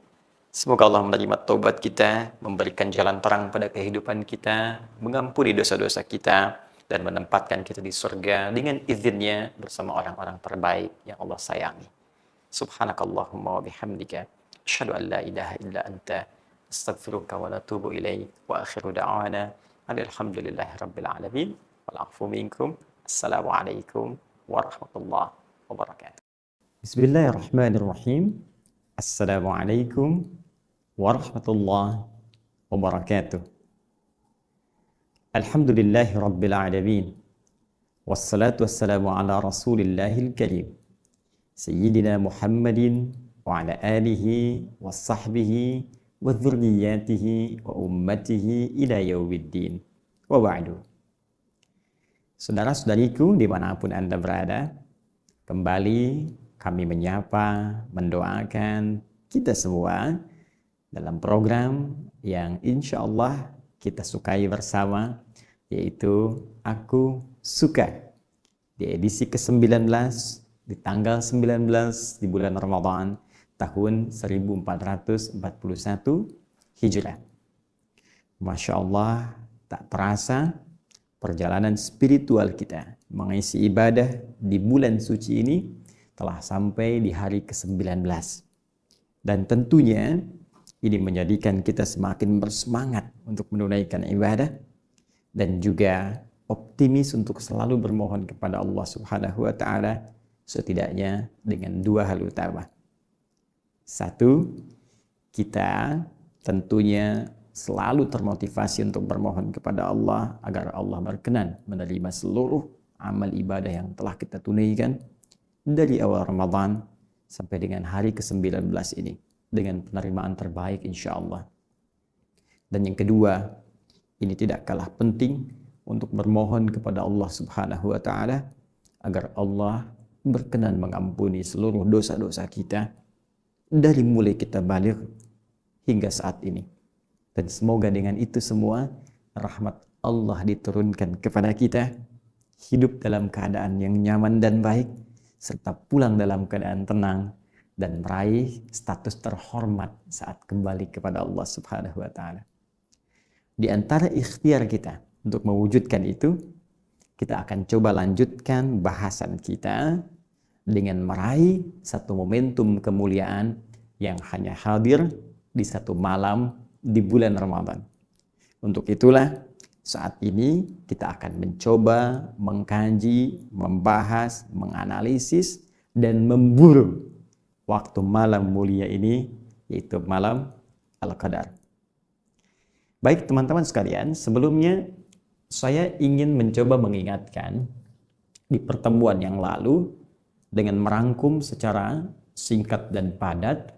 semoga Allah menerima taubat kita, memberikan jalan terang pada kehidupan kita, mengampuni dosa-dosa kita, dan menempatkan kita di surga dengan izinnya bersama orang-orang terbaik yang Allah sayangi. Subhanakallahumma wa bihamdika, asyhadu an la ilaha illa anta, astaghfiruka wa atubu ilaik, wa akhiru da'wana alhamdulillahi rabbil alamin, wal afu minkum. Assalamualaikum warahmatullahi wabarakatuh. Bismillahirrahmanirrahim. Assalamualaikum warahmatullahi wabarakatuh. Alhamdulillahi rabbil alamin. Wassalatu wassalamu ala rasulillahil karim. Sayyidina Muhammadin wa ala alihi wa sahbihi wa dzurriyyatihi wa ummatihi ila yaumiddin. Wa ba'du. Saudara-saudariku dimanapun Anda berada, kembali kami menyapa, mendoakan kita semua dalam program yang insya Allah kita sukai bersama, yaitu Aku Suka, di edisi ke-19 di tanggal 19 di bulan Ramadan tahun 1441 Hijrah. Masya Allah, tak terasa perjalanan spiritual kita mengisi ibadah di bulan suci ini telah sampai di hari ke-19. Dan tentunya ini menjadikan kita semakin bersemangat untuk menunaikan ibadah dan juga optimis untuk selalu bermohon kepada Allah Subhanahu wa Ta'ala Setidaknya dengan dua hal utama. Satu, kita tentunya selalu termotivasi untuk bermohon kepada Allah agar Allah berkenan menerima seluruh amal ibadah yang telah kita tunaikan dari awal Ramadan sampai dengan hari ke-19 ini dengan penerimaan terbaik insya Allah. Dan yang kedua, ini tidak kalah penting untuk bermohon kepada Allah Subhanahu wa Ta'ala agar Allah berkenan mengampuni seluruh dosa-dosa kita dari mulai kita balik hingga saat ini. Dan semoga dengan itu semua rahmat Allah diturunkan kepada kita, hidup dalam keadaan yang nyaman dan baik, serta pulang dalam keadaan tenang dan meraih status terhormat saat kembali kepada Allah Subhanahu wa Ta'ala. Di antara ikhtiar kita untuk mewujudkan itu, kita akan coba lanjutkan bahasan kita dengan meraih satu momentum kemuliaan yang hanya hadir di satu malam di bulan Ramadan. Untuk itulah saat ini kita akan mencoba mengkaji, membahas, menganalisis, dan memburu waktu malam mulia ini, yaitu malam Al-Qadar. Baik teman-teman sekalian, sebelumnya saya ingin mencoba mengingatkan di pertemuan yang lalu dengan merangkum secara singkat dan padat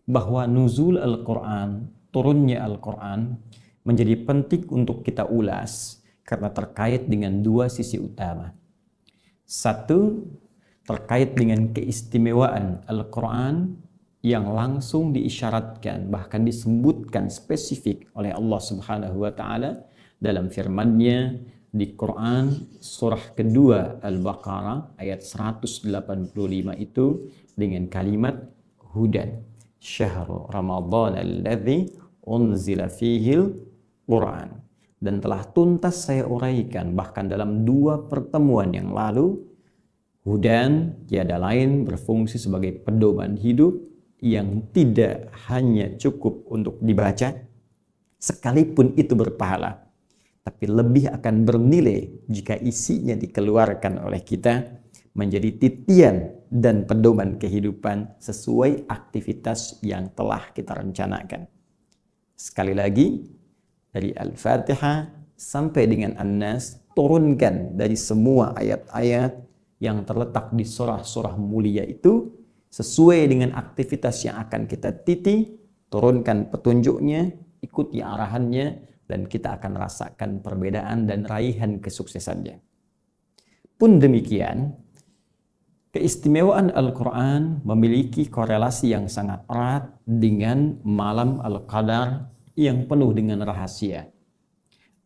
bahwa nuzul Al-Quran, turunnya Al-Quran menjadi penting untuk kita ulas karena terkait dengan dua sisi utama. Satu, terkait dengan keistimewaan Al-Quran yang langsung diisyaratkan, bahkan disebutkan spesifik oleh Allah Subhanahu wa Ta'ala dalam firman-Nya di Quran surah kedua Al-Baqarah ayat 185 itu dengan kalimat hudan syahrul ramadhan alladzi unzila fihil Quran. Dan telah tuntas saya uraikan bahkan dalam dua pertemuan yang lalu, hudan tiada lain berfungsi sebagai pedoman hidup yang tidak hanya cukup untuk dibaca, sekalipun itu berpahala, tapi lebih akan bernilai jika isinya dikeluarkan oleh kita menjadi titian dan pedoman kehidupan sesuai aktivitas yang telah kita rencanakan. Sekali lagi, dari Al-Fatihah sampai dengan An-Nas, turunkan dari semua ayat-ayat yang terletak di surah-surah mulia itu sesuai dengan aktivitas yang akan kita titi, turunkan petunjuknya, ikuti arahannya, dan kita akan rasakan perbedaan dan raihan kesuksesannya. Pun demikian, keistimewaan Al-Quran memiliki korelasi yang sangat erat dengan malam Al-Qadar yang penuh dengan rahasia.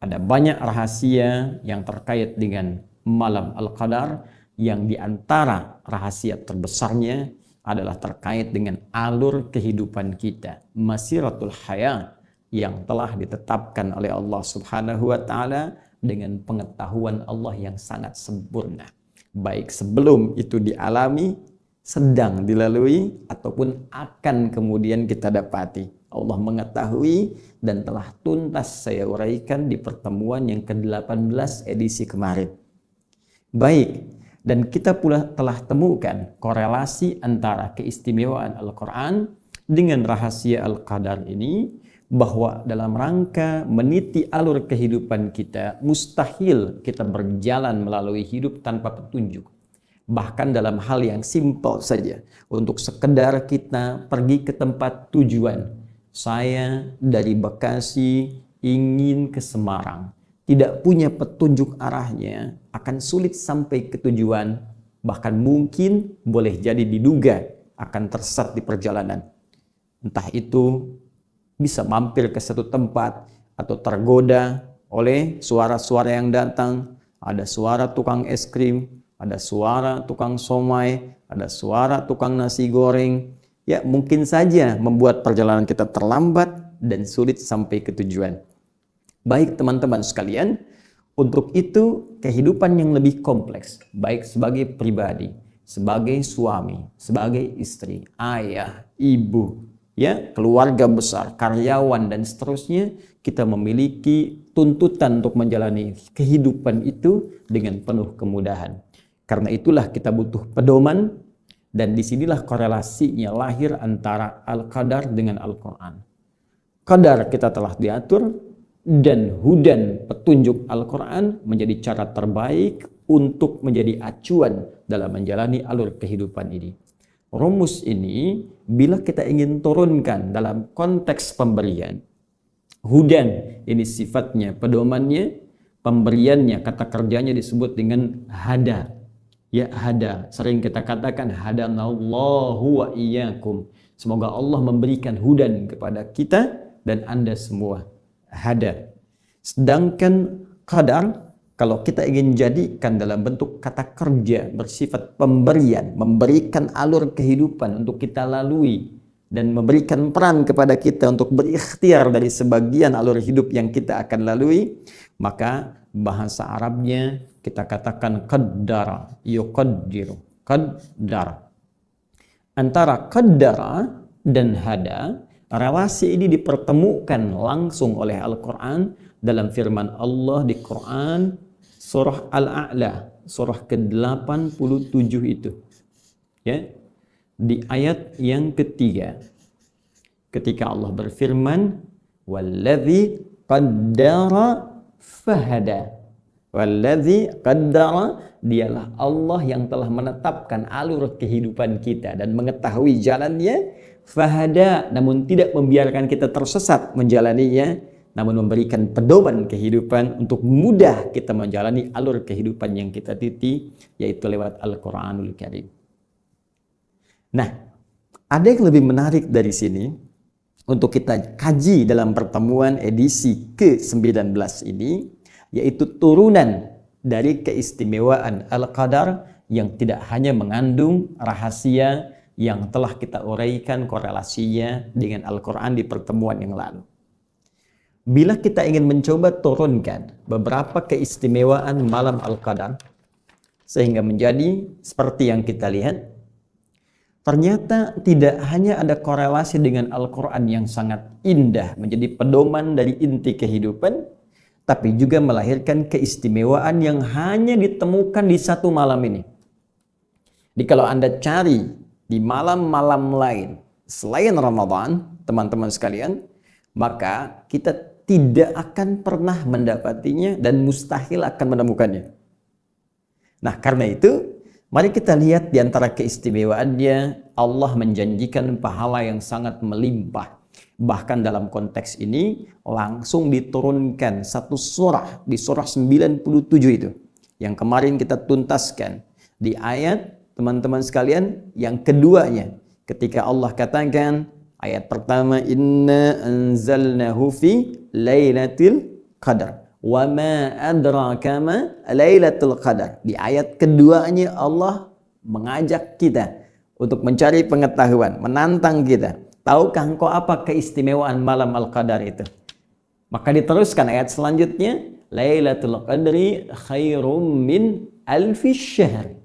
Ada banyak rahasia yang terkait dengan malam Al-Qadar, yang diantara rahasia terbesarnya adalah terkait dengan alur kehidupan kita, masiratul haya, yang telah ditetapkan oleh Allah Subhanahu wa Ta'ala dengan pengetahuan Allah yang sangat sempurna, baik sebelum itu dialami, sedang dilalui, ataupun akan kemudian kita dapati. Allah mengetahui dan telah tuntas saya uraikan di pertemuan yang ke-18 edisi kemarin. Baik, dan kita pula telah temukan korelasi antara keistimewaan Al-Quran dengan rahasia Al-Qadar ini, bahwa dalam rangka meniti alur kehidupan kita, mustahil kita berjalan melalui hidup tanpa petunjuk. Bahkan dalam hal yang simpel saja, untuk sekedar kita pergi ke tempat tujuan. Saya dari Bekasi ingin ke Semarang, tidak punya petunjuk arahnya, akan sulit sampai ke tujuan, bahkan mungkin boleh jadi diduga akan tersesat di perjalanan. Entah itu bisa mampir ke satu tempat atau tergoda oleh suara-suara yang datang. Ada suara tukang es krim, ada suara tukang somai, ada suara tukang nasi goreng. Ya, mungkin saja membuat perjalanan kita terlambat dan sulit sampai ke tujuan. Baik teman-teman sekalian, untuk itu kehidupan yang lebih kompleks, baik sebagai pribadi, sebagai suami, sebagai istri, ayah, ibu, ya, keluarga besar, karyawan, dan seterusnya, kita memiliki tuntutan untuk menjalani kehidupan itu dengan penuh kemudahan. Karena itulah kita butuh pedoman, dan disinilah korelasinya lahir antara Al-Qadar dengan Al-Quran. Qadar kita telah diatur, dan hudan petunjuk Al-Quran menjadi cara terbaik untuk menjadi acuan dalam menjalani alur kehidupan ini. Rumus ini bila kita ingin turunkan dalam konteks pemberian, hudan ini sifatnya pedomannya, pemberiannya kata kerjanya disebut dengan hada. Ya hada, sering kita katakan hadanallahu wa iyyakum. Semoga Allah memberikan hudan kepada kita dan Anda semua. Hada. Sedangkan qadar, kalau kita ingin jadikan dalam bentuk kata kerja bersifat pemberian, memberikan alur kehidupan untuk kita lalui dan memberikan peran kepada kita untuk berikhtiar dari sebagian alur hidup yang kita akan lalui, maka bahasa Arabnya kita katakan qaddara, yuqaddiru, qaddara. Antara qaddara dan hada, relasi ini dipertemukan langsung oleh Al-Quran dalam firman Allah di Quran surah Al-A'la, surah ke-87 itu. Ya. Di ayat yang ketiga, ketika Allah berfirman, "Walladzi qaddara fahada." Walladzi qaddara, dialah Allah yang telah menetapkan alur kehidupan kita dan mengetahui jalannya, fahada, namun tidak membiarkan kita tersesat menjalaninya, namun memberikan pedoman kehidupan untuk mudah kita menjalani alur kehidupan yang kita titi, yaitu lewat Al-Quranul Karim. Nah, ada yang lebih menarik dari sini untuk kita kaji dalam pertemuan edisi ke-19 ini, yaitu turunan dari keistimewaan Al-Qadar yang tidak hanya mengandung rahasia yang telah kita uraikan korelasinya dengan Al-Quran di pertemuan yang lalu. Bila kita ingin mencoba turunkan beberapa keistimewaan malam Al-Qadar sehingga menjadi seperti yang kita lihat, ternyata tidak hanya ada korelasi dengan Al-Quran yang sangat indah menjadi pedoman dari inti kehidupan, tapi juga melahirkan keistimewaan yang hanya ditemukan di satu malam ini. Jadi kalau Anda cari di malam-malam lain selain Ramadan, teman-teman sekalian, maka kita tidak akan pernah mendapatinya dan mustahil akan menemukannya. Nah, karena itu, mari kita lihat di antara keistimewaannya, Allah menjanjikan pahala yang sangat melimpah. Bahkan dalam konteks ini langsung diturunkan satu surah di surah 97 itu yang kemarin kita tuntaskan di ayat, teman-teman sekalian, yang keduanya ketika Allah katakan ayat pertama, inna anzalnahu fi lailatul qadar wa ma adraka ma lailatul qadar. Di ayat keduanya Allah mengajak kita untuk mencari pengetahuan, menantang kita. Tahukah engkau apa keistimewaan malam Al-Qadar itu? Maka diteruskan ayat selanjutnya, Lailatul Qadri khairum min alfi syahr.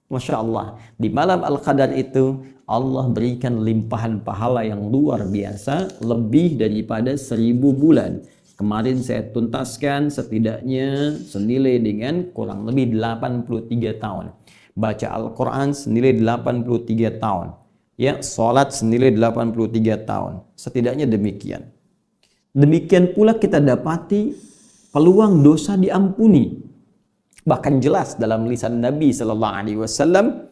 Masya Allah, di malam Al-Qadar itu Allah berikan limpahan pahala yang luar biasa, lebih daripada 1000 bulan. Kemarin saya tuntaskan setidaknya senilai dengan kurang lebih 83 tahun. Baca Al-Quran senilai 83 tahun. Ya, salat senilai 83 tahun. Setidaknya demikian. Demikian pula kita dapati peluang dosa diampuni. Bahkan jelas dalam lisan Nabi sallallahu alaihi wasallam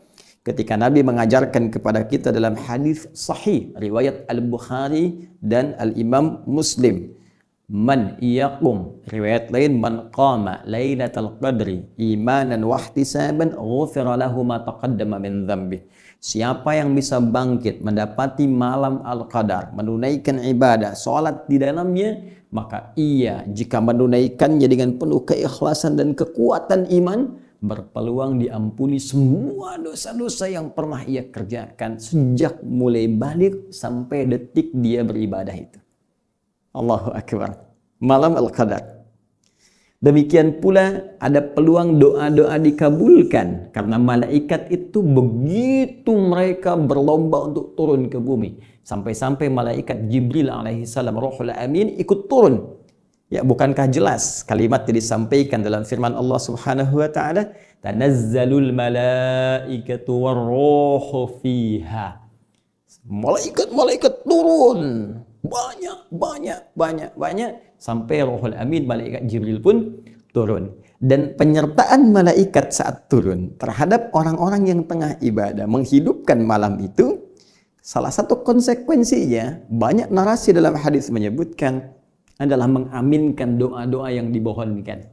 ketika Nabi mengajarkan kepada kita dalam hadis sahih riwayat Al-Bukhari dan Al-Imam Muslim. Man yaqum, riwayat lain, man qama lailatul qadri imanan wa ihtisaban ghufira lahu ma taqaddama min dhanbi. Siapa yang bisa bangkit mendapati malam Al-Qadar, menunaikan ibadah, sholat di dalamnya, maka ia jika menunaikannya dengan penuh keikhlasan dan kekuatan iman, berpeluang diampuni semua dosa-dosa yang pernah ia kerjakan sejak mulai balik sampai detik dia beribadah itu. Allahu Akbar. Malam Al-Qadar. Demikian pula ada peluang doa-doa dikabulkan karena malaikat itu begitu mereka berlomba untuk turun ke bumi. Sampai-sampai malaikat Jibril alaihissalam Ruhul Amin ikut turun. Ya, bukankah jelas kalimat yang disampaikan dalam firman Allah Subhanahu wa taala, Tanazzalul malaikatu warruhu fiha. Malaikat-malaikat turun. Banyak. Sampai Ruhul Amin, malaikat Jibril pun turun. Dan penyertaan malaikat saat turun terhadap orang-orang yang tengah ibadah, menghidupkan malam itu, salah satu konsekuensinya, banyak narasi dalam hadis menyebutkan, adalah mengaminkan doa-doa yang dibohonkan.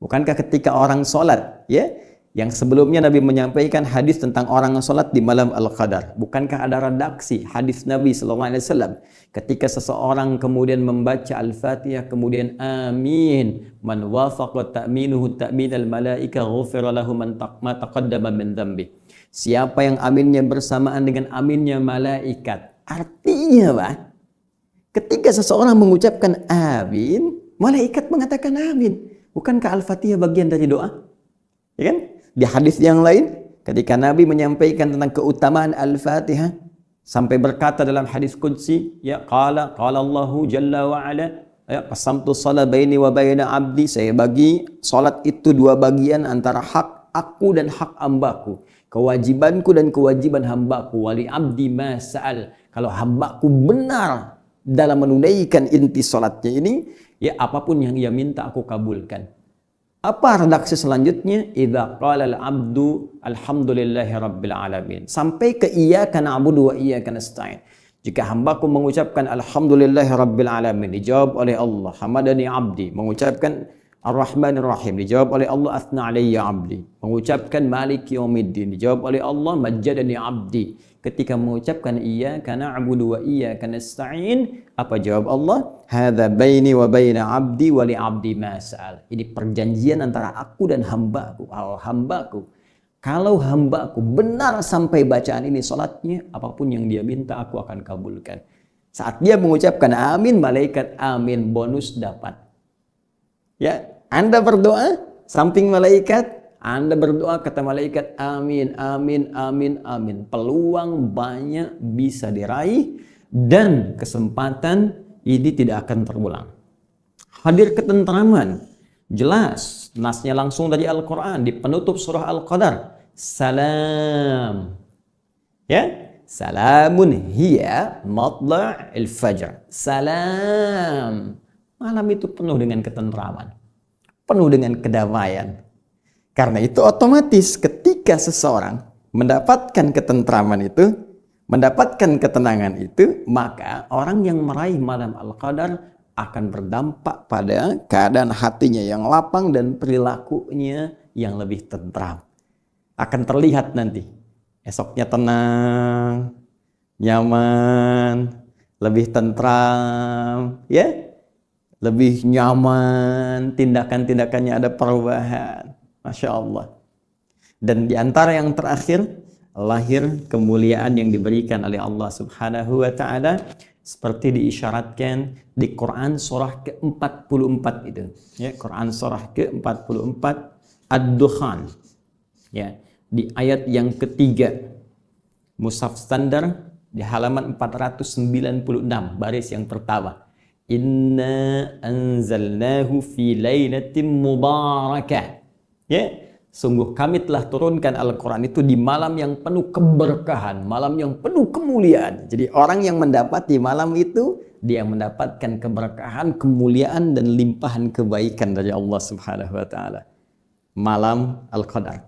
Bukankah ketika orang sholat, ya, yang sebelumnya Nabi menyampaikan hadis tentang orang yang sholat di malam Al-Qadar. Bukankah ada redaksi hadis Nabi SAW ketika seseorang kemudian membaca Al-Fatihah kemudian amin, man wafaqa ta'minuhu ta'minal malaika ghufira lahu ma taqaddama min dhanbi. Siapa yang aminnya bersamaan dengan aminnya malaikat. Artinya, Pak, ketika seseorang mengucapkan amin, malaikat mengatakan amin. Bukankah Al-Fatihah bagian dari doa? Ya kan? Di hadis yang lain, ketika Nabi menyampaikan tentang keutamaan Al-Fatihah, sampai berkata dalam hadis qudsi, ya qala Allahu jalla wa ala, ya qasamtu shalat baini wa baina abdi, saya bagi salat itu dua bagian antara hak aku dan hak hambaku, kewajibanku dan kewajiban hambaku, wali abdi ma sa'al. Kalau hambaku benar dalam menunaikan inti salatnya ini, ya apapun yang ia minta aku kabulkan. Apa redaksi selanjutnya? Idza qala al-'abdu alhamdulillahi rabbil alamin. Sampai ke iyyaka na'budu wa iyyaka nasta'in. Jika hambaku mengucapkan alhamdulillahi rabbil alamin, dijawab oleh Allah, hamadani 'abdi. Mengucapkan ar-rahmanir rahim, dijawab oleh Allah, athna alayya 'abdi. Mengucapkan maliki yaumiddin, dijawab oleh Allah, majjadani 'abdi. Ketika mengucapkan iyyaka na'budu wa iyyaka nasta'in, apa jawab Allah? Hadza baini wa baina 'abdi wa li 'abdi ma sa'al. Ini perjanjian antara aku dan hambaku. Hambaku, kalau hambaku benar sampai bacaan ini salatnya, apapun yang dia minta aku akan kabulkan. Saat dia mengucapkan amin, malaikat amin, bonus dapat. Ya, Anda berdoa samping malaikat, Anda berdoa kata malaikat amin, amin, amin, amin. Peluang banyak bisa diraih dan kesempatan ini tidak akan terulang. Hadir ketentraman. Jelas, nasnya langsung dari Al-Quran di penutup surah Al-Qadar. Salam. Ya, salamun hiya matla'il fajr. Salam. Malam itu penuh dengan ketentraman, penuh dengan kedamaian. Karena itu otomatis ketika seseorang mendapatkan ketentraman itu, mendapatkan ketenangan itu, maka orang yang meraih malam Al-Qadar akan berdampak pada keadaan hatinya yang lapang dan perilakunya yang lebih tentram. Akan terlihat nanti esoknya tenang, nyaman, lebih tentram, ya, lebih nyaman, tindakan-tindakannya ada perubahan. Masya Allah. Dan di antara yang terakhir, lahir kemuliaan yang diberikan oleh Allah Subhanahu wa Ta'ala, seperti diisyaratkan di Quran surah ke-44 itu. Ya, Quran surah ke-44 Ad-Dukhan. Ya, di ayat yang ketiga, mushaf standar di halaman 496, baris yang pertama. Inna anzalnahu fi lailatin mubarakah. Ya, sungguh kami telah turunkan Al-Quran itu di malam yang penuh keberkahan, malam yang penuh kemuliaan. Jadi orang yang mendapati malam itu, dia mendapatkan keberkahan, kemuliaan, dan limpahan kebaikan dari Allah Subhanahu wa Ta'ala. Malam Al-Qadar.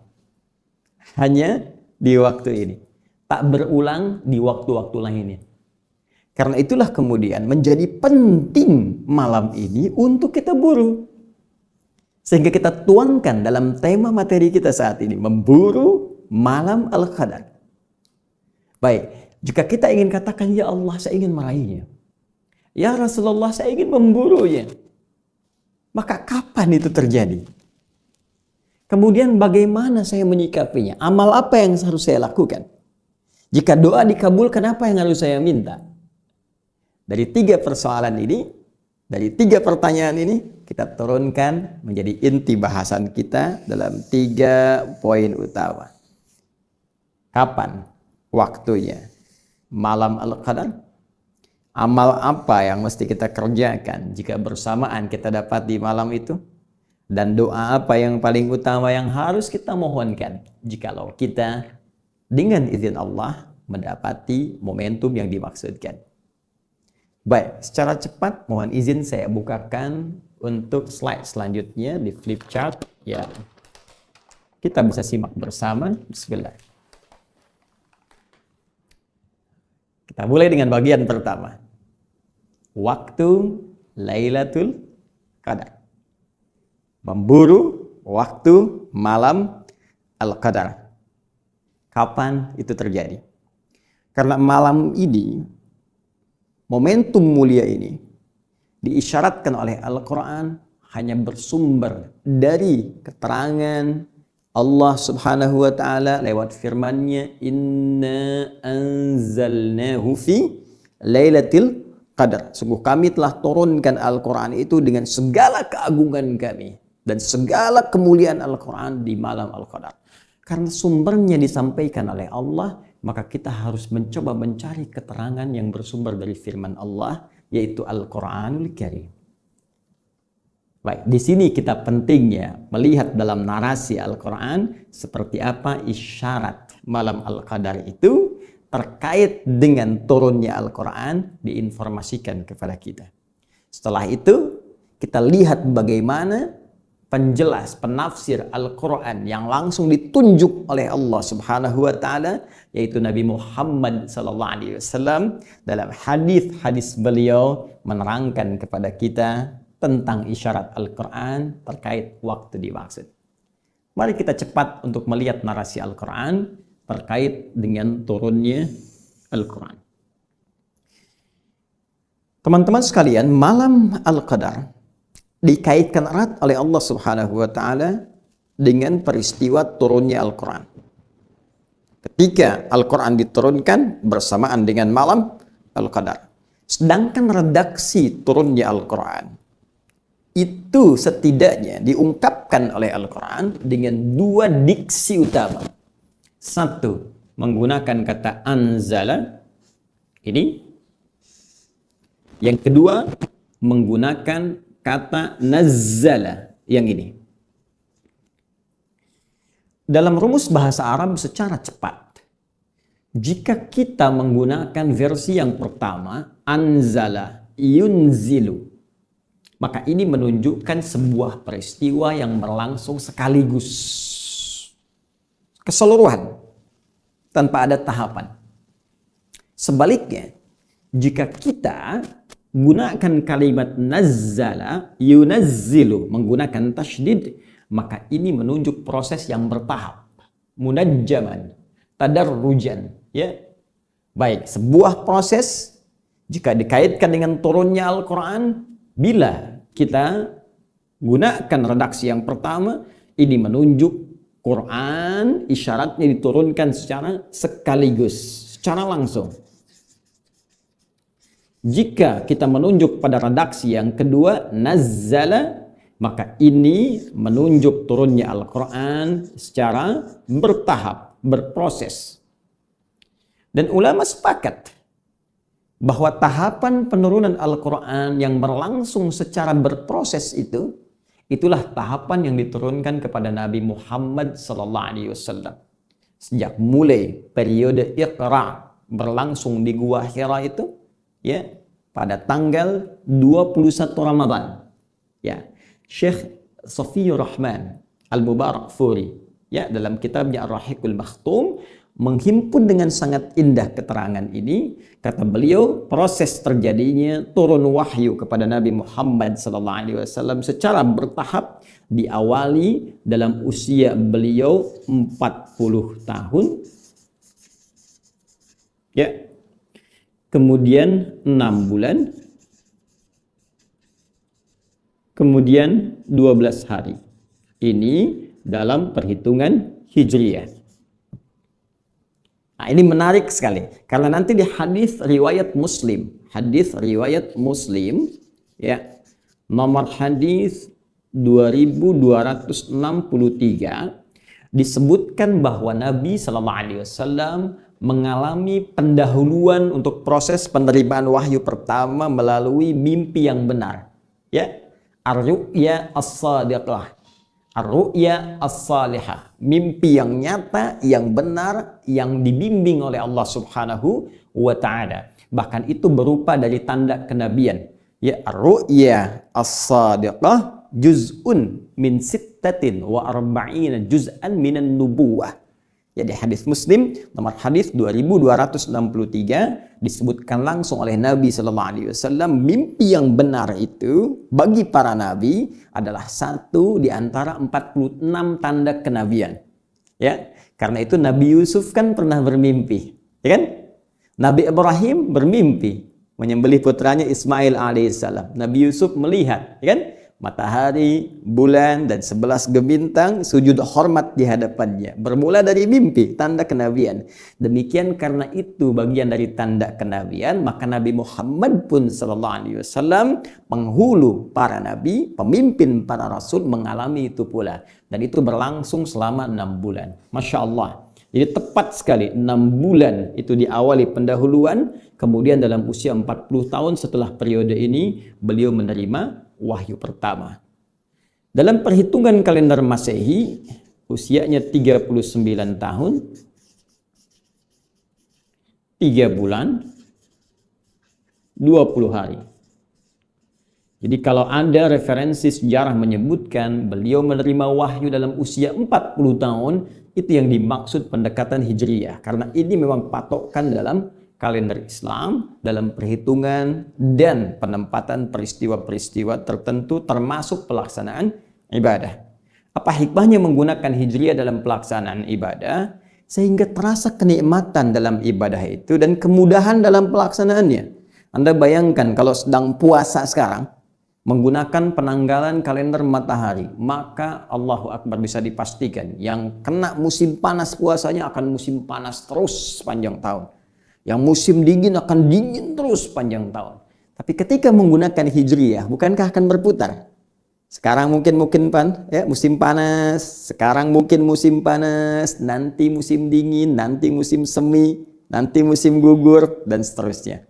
Hanya di waktu ini. Tak berulang di waktu-waktu lainnya. Karena itulah kemudian menjadi penting malam ini untuk kita buru. Sehingga kita tuangkan dalam tema materi kita saat ini, memburu malam Al-Qadar. Baik, jika kita ingin katakan, ya Allah, saya ingin meraihnya. Ya Rasulullah, saya ingin memburunya. Maka kapan itu terjadi? Kemudian bagaimana saya menyikapinya? Amal apa yang harus saya lakukan? Jika doa dikabulkan, apa yang harus saya minta? Dari 3 persoalan ini, dari 3 pertanyaan ini, kita turunkan menjadi inti bahasan kita dalam 3 poin utama. Kapan waktunya malam Al-Qadar? Amal apa yang mesti kita kerjakan jika bersamaan kita dapat di malam itu? Dan doa apa yang paling utama yang harus kita mohonkan jikalau kita dengan izin Allah mendapati momentum yang dimaksudkan? Baik, secara cepat mohon izin saya bukakan untuk slide selanjutnya di flip chart ya. Kita bisa simak bersama. Bismillah. Kita mulai dengan bagian pertama. Waktu Lailatul Qadar. Memburu waktu malam Al-Qadar. Kapan itu terjadi? Karena malam ini, momentum mulia ini diisyaratkan oleh Al-Quran hanya bersumber dari keterangan Allah Subhanahu wa taala lewat firman-Nya, "Inna anzalnahu fi Lailatul Qadar." Sungguh kami telah turunkan Al-Quran itu dengan segala keagungan kami dan segala kemuliaan Al-Quran di malam Al-Qadar. Karena sumbernya disampaikan oleh Allah, maka kita harus mencoba mencari keterangan yang bersumber dari firman Allah, yaitu Al-Quranul Karim. Baik, di sini kita pentingnya melihat dalam narasi Al-Quran seperti apa isyarat malam Al-Qadar itu terkait dengan turunnya Al-Quran diinformasikan kepada kita. Setelah itu kita lihat bagaimana penjelas, penafsir Al-Quran yang langsung ditunjuk oleh Allah Subhanahu wa taala, yaitu Nabi Muhammad SAW dalam hadis-hadis beliau menerangkan kepada kita tentang isyarat Al-Quran terkait waktu dimaksud. Mari kita cepat untuk melihat narasi Al-Quran terkait dengan turunnya Al-Quran. Teman-teman sekalian, malam Al-Qadar dikaitkan erat oleh Allah Subhanahu wa taala dengan peristiwa turunnya Al-Quran. Ketika Al-Quran diturunkan bersamaan dengan malam Al-Qadar. Sedangkan redaksi turunnya Al-Quran itu setidaknya diungkapkan oleh Al-Quran dengan dua diksi utama. Satu, menggunakan kata anzala. Ini. Yang kedua, menggunakan kata nazzala, yang ini. Dalam rumus bahasa Arab secara cepat, jika kita menggunakan versi yang pertama, anzala yunzilu, maka ini menunjukkan sebuah peristiwa yang berlangsung sekaligus, keseluruhan, tanpa ada tahapan. Sebaliknya, jika kita gunakan kalimat nazzala yunazzilu menggunakan tasydid, maka ini menunjuk proses yang bertahap, munajjaman, tadarrujan, ya. Baik, sebuah proses jika dikaitkan dengan turunnya Al-Quran, bila kita gunakan redaksi yang pertama, ini menunjuk Quran isyaratnya diturunkan secara sekaligus, secara langsung. Jika kita menunjuk pada redaksi yang kedua, nazzala, maka ini menunjuk turunnya Al-Quran secara bertahap, berproses. Dan ulama sepakat bahwa tahapan penurunan Al-Quran yang berlangsung secara berproses itu, itulah tahapan yang diturunkan kepada Nabi Muhammad SAW. Sejak mulai periode Iqra berlangsung di Gua Hira itu, ya, pada tanggal 21 Ramadan, ya, Syekh Safiyur Rahman Al-Mubarakfuri, ya, dalam kitabnya Ar-Rahiqul Makhtum menghimpun dengan sangat indah keterangan ini. Kata beliau, proses terjadinya turun wahyu kepada Nabi Muhammad SAW secara bertahap diawali dalam usia beliau 40 tahun, ya. Kemudian 6 bulan, kemudian 12 hari. Ini dalam perhitungan Hijriyah. Nah, ini menarik sekali karena nanti di hadis riwayat Muslim, ya, nomor hadis 2263 disebutkan bahwa Nabi SAW mengalami pendahuluan untuk proses penerimaan wahyu pertama melalui mimpi yang benar, ya, ar-ru'ya as-sadiqah, Ar-ru'ya as-salihah, mimpi yang nyata, yang benar, yang dibimbing oleh Allah Subhanahu wa taala. Bahkan itu berupa dari tanda kenabian. Ya, ar-ru'ya as-sadiqah juz'un min sittatin wa arba'ina juz'an minan nubuwah. Jadi hadis Muslim nomor hadis 2263 disebutkan langsung oleh Nabi Sallallahu Alaihi Wasallam, mimpi yang benar itu bagi para nabi adalah satu di antara 46 tanda kenabian. Ya, karena itu Nabi Yusuf kan pernah bermimpi, ya kan? Nabi Ibrahim bermimpi menyembelih putranya Ismail alaihissalam. Nabi Yusuf melihat, ya kan? Matahari, bulan, dan 11 bintang sujud hormat di hadapannya. Bermula dari mimpi, tanda kenabian. Demikian karena itu bagian dari tanda kenabian, maka Nabi Muhammad pun sallallahu alaihi wasallam penghulu para nabi, pemimpin para rasul mengalami itu pula. Dan itu berlangsung selama 6 bulan. Masya Allah. Jadi tepat sekali 6 bulan itu diawali pendahuluan, kemudian dalam usia 40 tahun setelah periode ini beliau menerima wahyu pertama. Dalam perhitungan kalender Masehi, usianya 39 tahun, 3 bulan, 20 hari. Jadi kalau ada referensi sejarah menyebutkan beliau menerima wahyu dalam usia 40 tahun, itu yang dimaksud pendekatan Hijriyah. Karena ini memang patokan dalam kalender Islam, dalam perhitungan dan penempatan peristiwa-peristiwa tertentu termasuk pelaksanaan ibadah. Apa hikmahnya menggunakan Hijriyah dalam pelaksanaan ibadah? Sehingga terasa kenikmatan dalam ibadah itu dan kemudahan dalam pelaksanaannya. Anda bayangkan kalau sedang puasa sekarang, menggunakan penanggalan kalender matahari, maka Allahu Akbar bisa dipastikan yang kena musim panas puasanya akan musim panas terus sepanjang tahun. Yang musim dingin akan dingin terus panjang tahun. Tapi ketika menggunakan Hijriyah, bukankah akan berputar? Sekarang mungkin ya, musim panas, sekarang mungkin musim panas, nanti musim dingin, nanti musim semi, nanti musim gugur, dan seterusnya.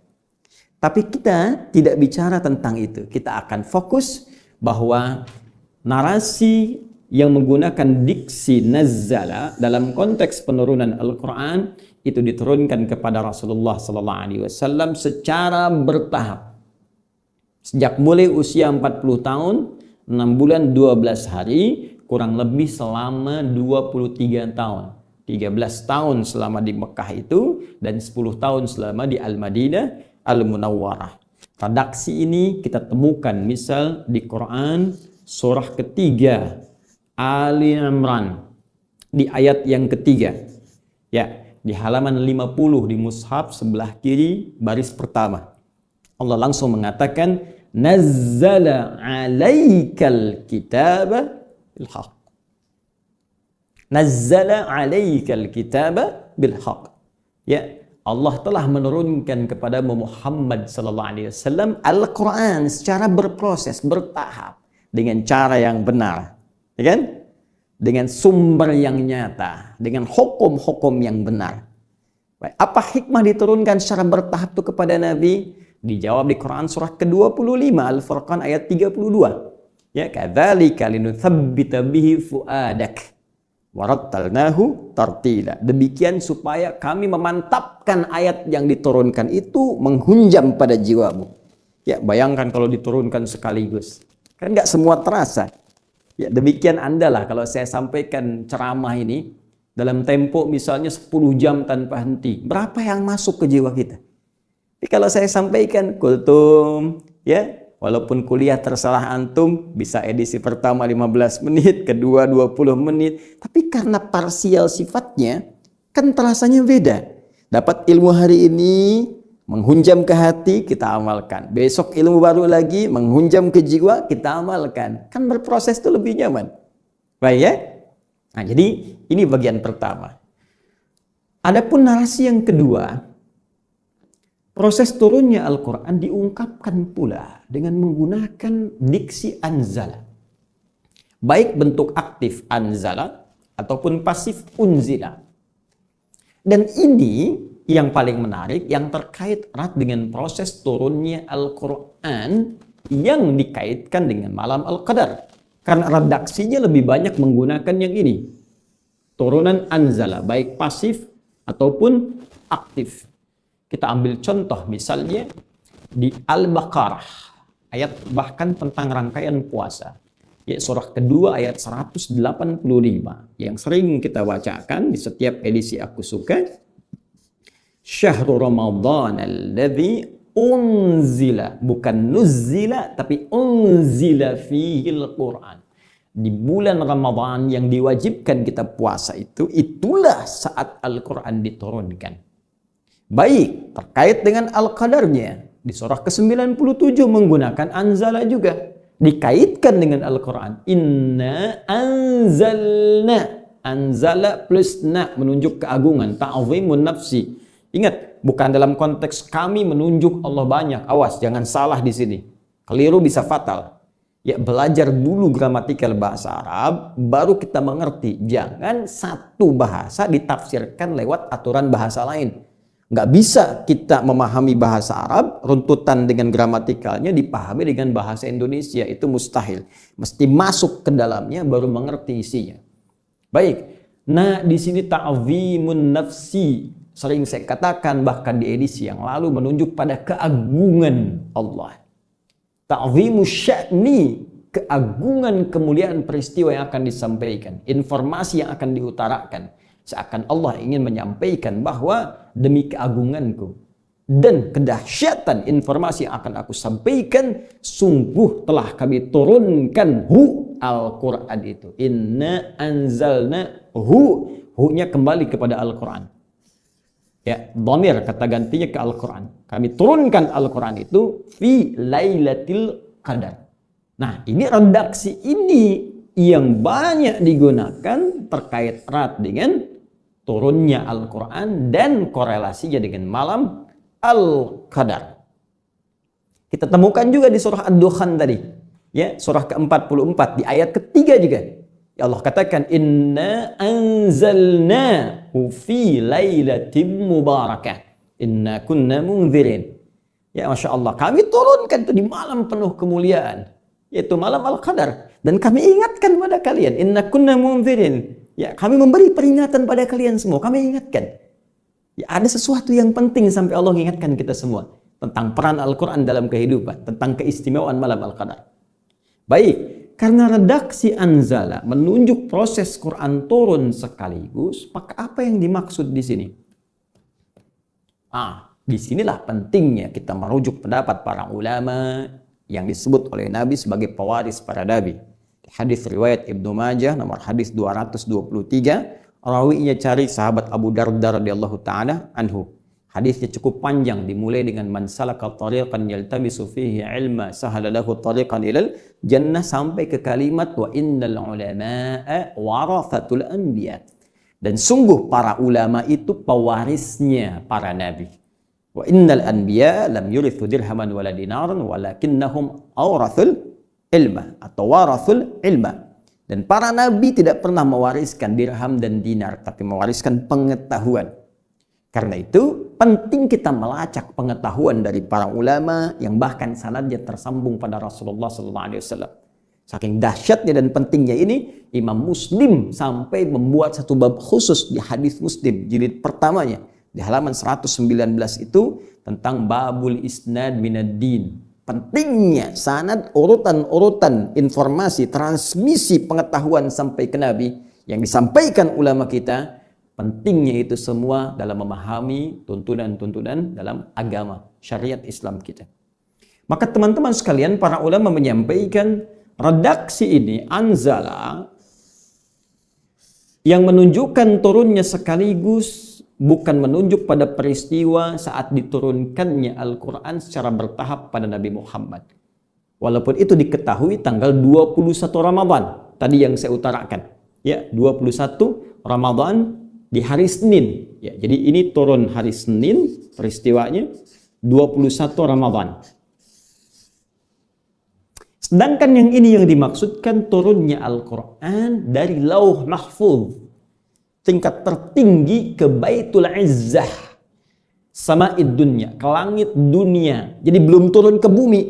Tapi kita tidak bicara tentang itu. Kita akan fokus bahwa narasi yang menggunakan diksi nazzala dalam konteks penurunan Al-Quran itu diturunkan kepada Rasulullah Sallallahu Alaihi Wasallam secara bertahap. Sejak mulai usia 40 tahun, 6 bulan 12 hari, kurang lebih selama 23 tahun. 13 tahun selama di Mekah itu, dan 10 tahun selama di Al-Madinah Al-Munawwarah. Redaksi ini kita temukan misal di Quran surah ketiga Ali Imran di ayat yang ketiga. Ya, di halaman 50 di mushaf sebelah kiri baris pertama. Allah langsung mengatakan nazzala 'alaikal kitaba bil haqq. Nazzala 'alaikal kitaba bil haqq. Ya, Allah telah menurunkan kepada Muhammad sallallahu alaihi wasallam Al-Qur'an secara berproses, bertahap, dengan cara yang benar. Ya kan? Dengan sumber yang nyata, dengan hukum-hukum yang benar. Baik, apa hikmah diturunkan secara bertahap itu kepada Nabi? Dijawab di Quran surah ke-25 Al-Furqan ayat 32. Ya, kadzalika linutsabbita bihi fuadak warattalnahu tartila. Demikian supaya kami memantapkan ayat yang diturunkan itu menghunjam pada jiwamu. Ya, bayangkan kalau diturunkan sekaligus. Kan nggak semua terasa. Ya, demikian Anda kalau saya sampaikan ceramah ini dalam tempo misalnya 10 jam tanpa henti. Berapa yang masuk ke jiwa kita? Tapi kalau saya sampaikan kultum, ya, walaupun kuliah terserah antum, bisa edisi pertama 15 menit, kedua 20 menit. Tapi karena parsial sifatnya, kan terasanya beda. Dapat ilmu hari ini, menghunjam ke hati, kita amalkan. Besok ilmu baru lagi, menghunjam ke jiwa, kita amalkan. Kan berproses itu lebih nyaman. Baik ya? Nah, jadi ini bagian pertama. Adapun narasi yang kedua, proses turunnya Al-Quran diungkapkan pula dengan menggunakan diksi anzala. Baik bentuk aktif anzala ataupun pasif unzila. Dan ini yang paling menarik, yang terkait erat dengan proses turunnya Al-Quran yang dikaitkan dengan malam Al-Qadar. Karena redaksinya lebih banyak menggunakan yang ini. Turunan anzala, baik pasif ataupun aktif. Kita ambil contoh misalnya di Al-Baqarah, ayat bahkan tentang rangkaian puasa. Ya, surah kedua ayat 185 yang sering kita bacakan di setiap edisi Aku Suka. Syahrul Ramadan alladzi unzila, bukan nuzila tapi unzila fihil Quran. Di bulan Ramadan yang diwajibkan kita puasa itu, itulah saat Al-Quran diturunkan. Baik, terkait dengan Al-Qadarnya, di surah ke-97 menggunakan anzala juga. Dikaitkan dengan Al-Quran. Inna anzalna. Anzala plus na menunjuk keagungan. Ta'zimun nafsi. Ingat, bukan dalam konteks kami menunjuk Allah banyak. Awas, jangan salah di sini. Keliru bisa fatal. Ya, belajar dulu gramatikal bahasa Arab, baru kita mengerti. Jangan satu bahasa ditafsirkan lewat aturan bahasa lain. Nggak bisa kita memahami bahasa Arab, runtutan dengan gramatikalnya dipahami dengan bahasa Indonesia. Itu mustahil. Mesti masuk ke dalamnya baru mengerti isinya. Baik. Nah, di sini ta'zimun nafsi. Sering saya katakan bahkan di edisi yang lalu menunjuk pada keagungan Allah. Ta'zimu sya'ni, keagungan kemuliaan peristiwa yang akan disampaikan, informasi yang akan diutarakan. Seakan Allah ingin menyampaikan bahwa demi keagunganku dan kedahsyatan informasi yang akan aku sampaikan, sungguh telah kami turunkan Al-Quran itu. Inna anzalna hu-nya kembali kepada Al-Quran. Ya, dhamir kata gantinya ke Al-Quran. Kami turunkan Al-Quran itu fi Lailatul Qadar. Nah, ini redaksi ini yang banyak digunakan terkait erat dengan turunnya Al-Quran dan korelasinya dengan malam Al-Qadar. Kita temukan juga di surah Ad-Dukhan tadi. Ya, surah ke-44 di ayat ketiga juga. Ya Allah katakan inna anzalnahu fi lailatin mubarakah inna kunna munzirin. Ya, Masya Allah, kami turunkan itu di malam penuh kemuliaan, yaitu malam Al-Qadar, dan kami ingatkan pada kalian inna kunna munzirin. Ya, kami memberi peringatan pada kalian semua, kami ingatkan. Ya, ada sesuatu yang penting sampai Allah mengingatkan kita semua tentang peran Al-Quran dalam kehidupan, tentang keistimewaan malam Al-Qadar. Baik. Karena redaksi anzala menunjuk proses Quran turun sekaligus, maka apa yang dimaksud di sini? Disinilah pentingnya kita merujuk pendapat para ulama yang disebut oleh Nabi sebagai pewaris para nabi. Hadis riwayat Ibnu Majah nomor hadis 223, rawinya cari sahabat Abu Darda radhiyallahu taala anhu. Hadisnya cukup panjang, dimulai dengan man salaka tariqan yaltamisu fihi ilma sahala lahu tariqan ilal jannah sampai ke kalimat wa innal ulama'a warathatul anbiya. Dan sungguh para ulama itu pewarisnya para nabi. Wa innal anbiya lam yurithu dirhaman wala dinaran walakinnahum awrathul ilma atau warathul ilma. Dan para nabi tidak pernah mewariskan dirham dan dinar, tapi mewariskan pengetahuan. Karena itu penting kita melacak pengetahuan dari para ulama yang bahkan sanadnya tersambung pada Rasulullah SAW. Saking dahsyatnya dan pentingnya ini, Imam Muslim sampai membuat satu bab khusus di hadis Muslim jilid pertamanya di halaman 119 itu tentang babul isnad minad din. Pentingnya sanad, urutan-urutan informasi, transmisi pengetahuan sampai ke Nabi yang disampaikan ulama kita. Pentingnya itu semua dalam memahami tuntunan-tuntunan dalam agama syariat Islam kita. Maka teman-teman sekalian, para ulama menyampaikan redaksi ini anzala yang menunjukkan turunnya sekaligus, bukan menunjuk pada peristiwa saat diturunkannya Al-Quran secara bertahap pada Nabi Muhammad. Walaupun itu diketahui tanggal 21 Ramadan tadi yang saya utarakan. Ya, 21 Ramadan di hari Senin. Ya, jadi ini turun hari Senin peristiwanya 21 Ramadan. Sedangkan yang ini yang dimaksudkan turunnya Al-Quran dari Lauh Mahfuz, tingkat tertinggi ke Baitul Izzah, sama'id dunya, ke langit dunia. Jadi belum turun ke bumi.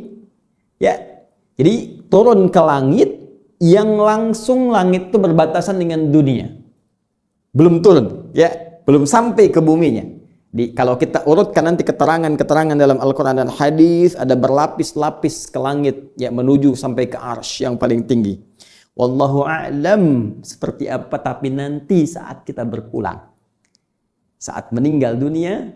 Ya. Jadi turun ke langit yang langsung langit itu berbatasan dengan dunia. Belum turun, ya, belum sampai ke buminya. Kalau kita urutkan nanti keterangan-keterangan dalam Al-Quran dan hadis, ada berlapis-lapis ke langit, ya, menuju sampai ke arsy yang paling tinggi. Wallahu a'lam seperti apa, tapi nanti saat kita berpulang, saat meninggal dunia,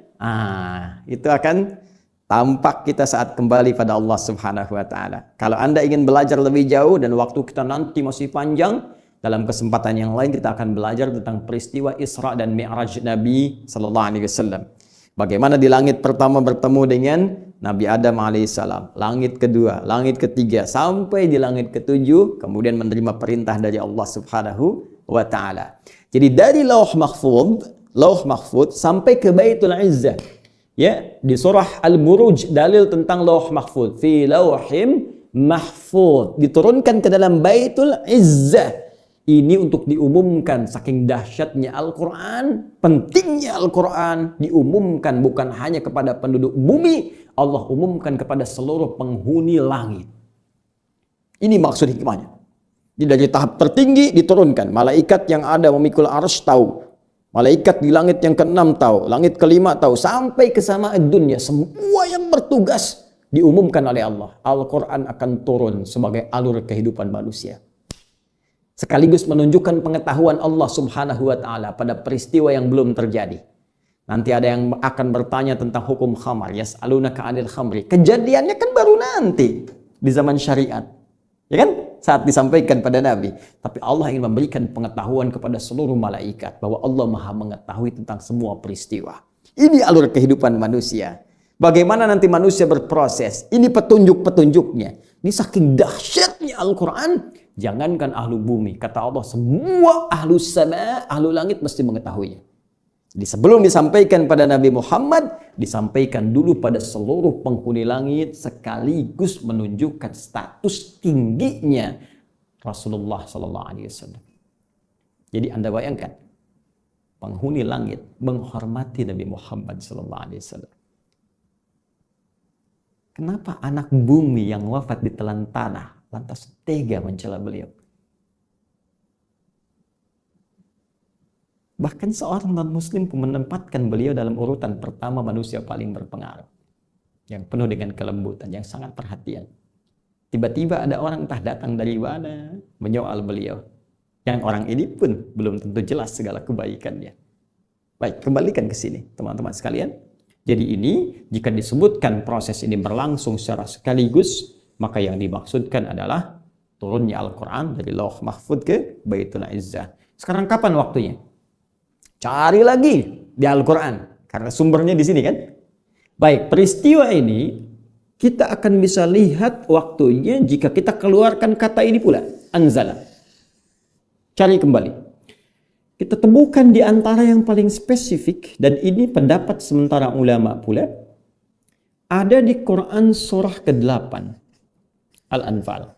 itu akan tampak kita saat kembali pada Allah Subhanahu wa taala. Kalau Anda ingin belajar lebih jauh dan waktu kita nanti masih panjang, dalam kesempatan yang lain kita akan belajar tentang peristiwa Isra dan Mi'raj Nabi sallallahu alaihi wasallam. Bagaimana di langit pertama bertemu dengan Nabi Adam alaihissalam, langit kedua, langit ketiga, sampai di langit ketujuh, kemudian menerima perintah dari Allah Subhanahu wa taala. Jadi dari Lauh Mahfuz sampai ke Baitul Izzah. Ya, di surah Al-Buruj dalil tentang Lauh Mahfuz. Fi Lauhim Mahfuz, diturunkan ke dalam Baitul Izzah. Ini untuk diumumkan saking dahsyatnya Al-Quran, pentingnya Al-Quran, diumumkan bukan hanya kepada penduduk bumi, Allah umumkan kepada seluruh penghuni langit. Ini maksud hikmahnya. Dari tahap tertinggi diturunkan, malaikat yang ada memikul arsy tahu, malaikat di langit yang ke-6 tahu, langit ke-5 tahu, sampai ke sama'id dunya, semua yang bertugas diumumkan oleh Allah. Al-Quran akan turun sebagai alur kehidupan manusia, sekaligus menunjukkan pengetahuan Allah Subhanahu wa taala pada peristiwa yang belum terjadi. Nanti ada yang akan bertanya tentang hukum khamar, yas'alunaka 'anil khamri. Kejadiannya kan baru nanti di zaman syariat. Ya kan? Saat disampaikan pada Nabi. Tapi Allah ingin memberikan pengetahuan kepada seluruh malaikat bahwa Allah Maha mengetahui tentang semua peristiwa. Ini alur kehidupan manusia. Bagaimana nanti manusia berproses? Ini petunjuk-petunjuknya. Ini saking dahsyatnya Al-Quran. Jangankan ahlu bumi, kata Allah, semua ahlu sama, ahlu langit mesti mengetahuinya. Jadi sebelum disampaikan pada Nabi Muhammad, disampaikan dulu pada seluruh penghuni langit, sekaligus menunjukkan status tingginya Rasulullah Sallallahu Alaihi Wasallam. Jadi Anda bayangkan, penghuni langit menghormati Nabi Muhammad Sallallahu Alaihi Wasallam. Kenapa anak bumi yang wafat di telan tanah lantas tega mencela beliau? Bahkan seorang non-muslim pun menempatkan beliau dalam urutan pertama manusia paling berpengaruh, yang penuh dengan kelembutan, yang sangat perhatian. Tiba-tiba ada orang entah datang dari mana menyoal beliau, yang orang ini pun belum tentu jelas segala kebaikannya. Baik, kembalikan ke sini teman-teman sekalian. Jadi ini jika disebutkan proses ini berlangsung secara sekaligus, maka yang dimaksudkan adalah turunnya Al-Quran dari Lauh Mahfuz ke Baitul Izzah. Sekarang kapan waktunya? Cari lagi di Al-Quran, karena sumbernya di sini kan. Baik, peristiwa ini kita akan bisa lihat waktunya jika kita keluarkan kata ini pula, anzala. Cari kembali. Kita temukan di antara yang paling spesifik, dan ini pendapat sementara ulama pula, ada di Quran surah ke-8, Al-Anfal.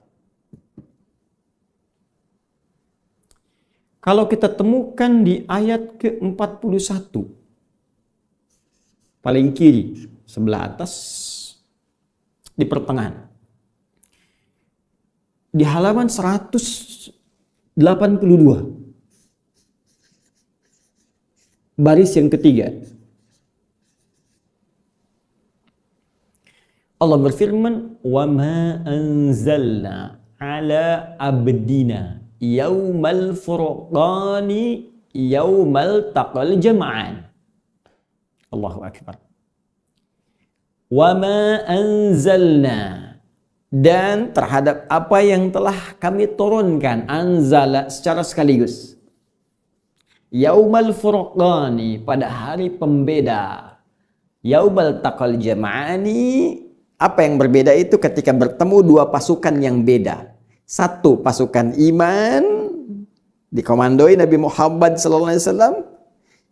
Kalau kita temukan di ayat ke-41, paling kiri, sebelah atas, di pertengahan. Di halaman 182. Baris yang ketiga. Allah berfirman, "Wa ma anzalna ala abdina yaumal furqani yaumal taqal jam'an." Allahu akbar. Wa ma anzalna, dan terhadap apa yang telah kami turunkan, anzala secara sekaligus. Yaumal furqani, pada hari pembeda. Yaumal taqal jam'ani, apa yang berbeda itu ketika bertemu dua pasukan yang beda. Satu pasukan iman dikomandoi Nabi Muhammad SAW.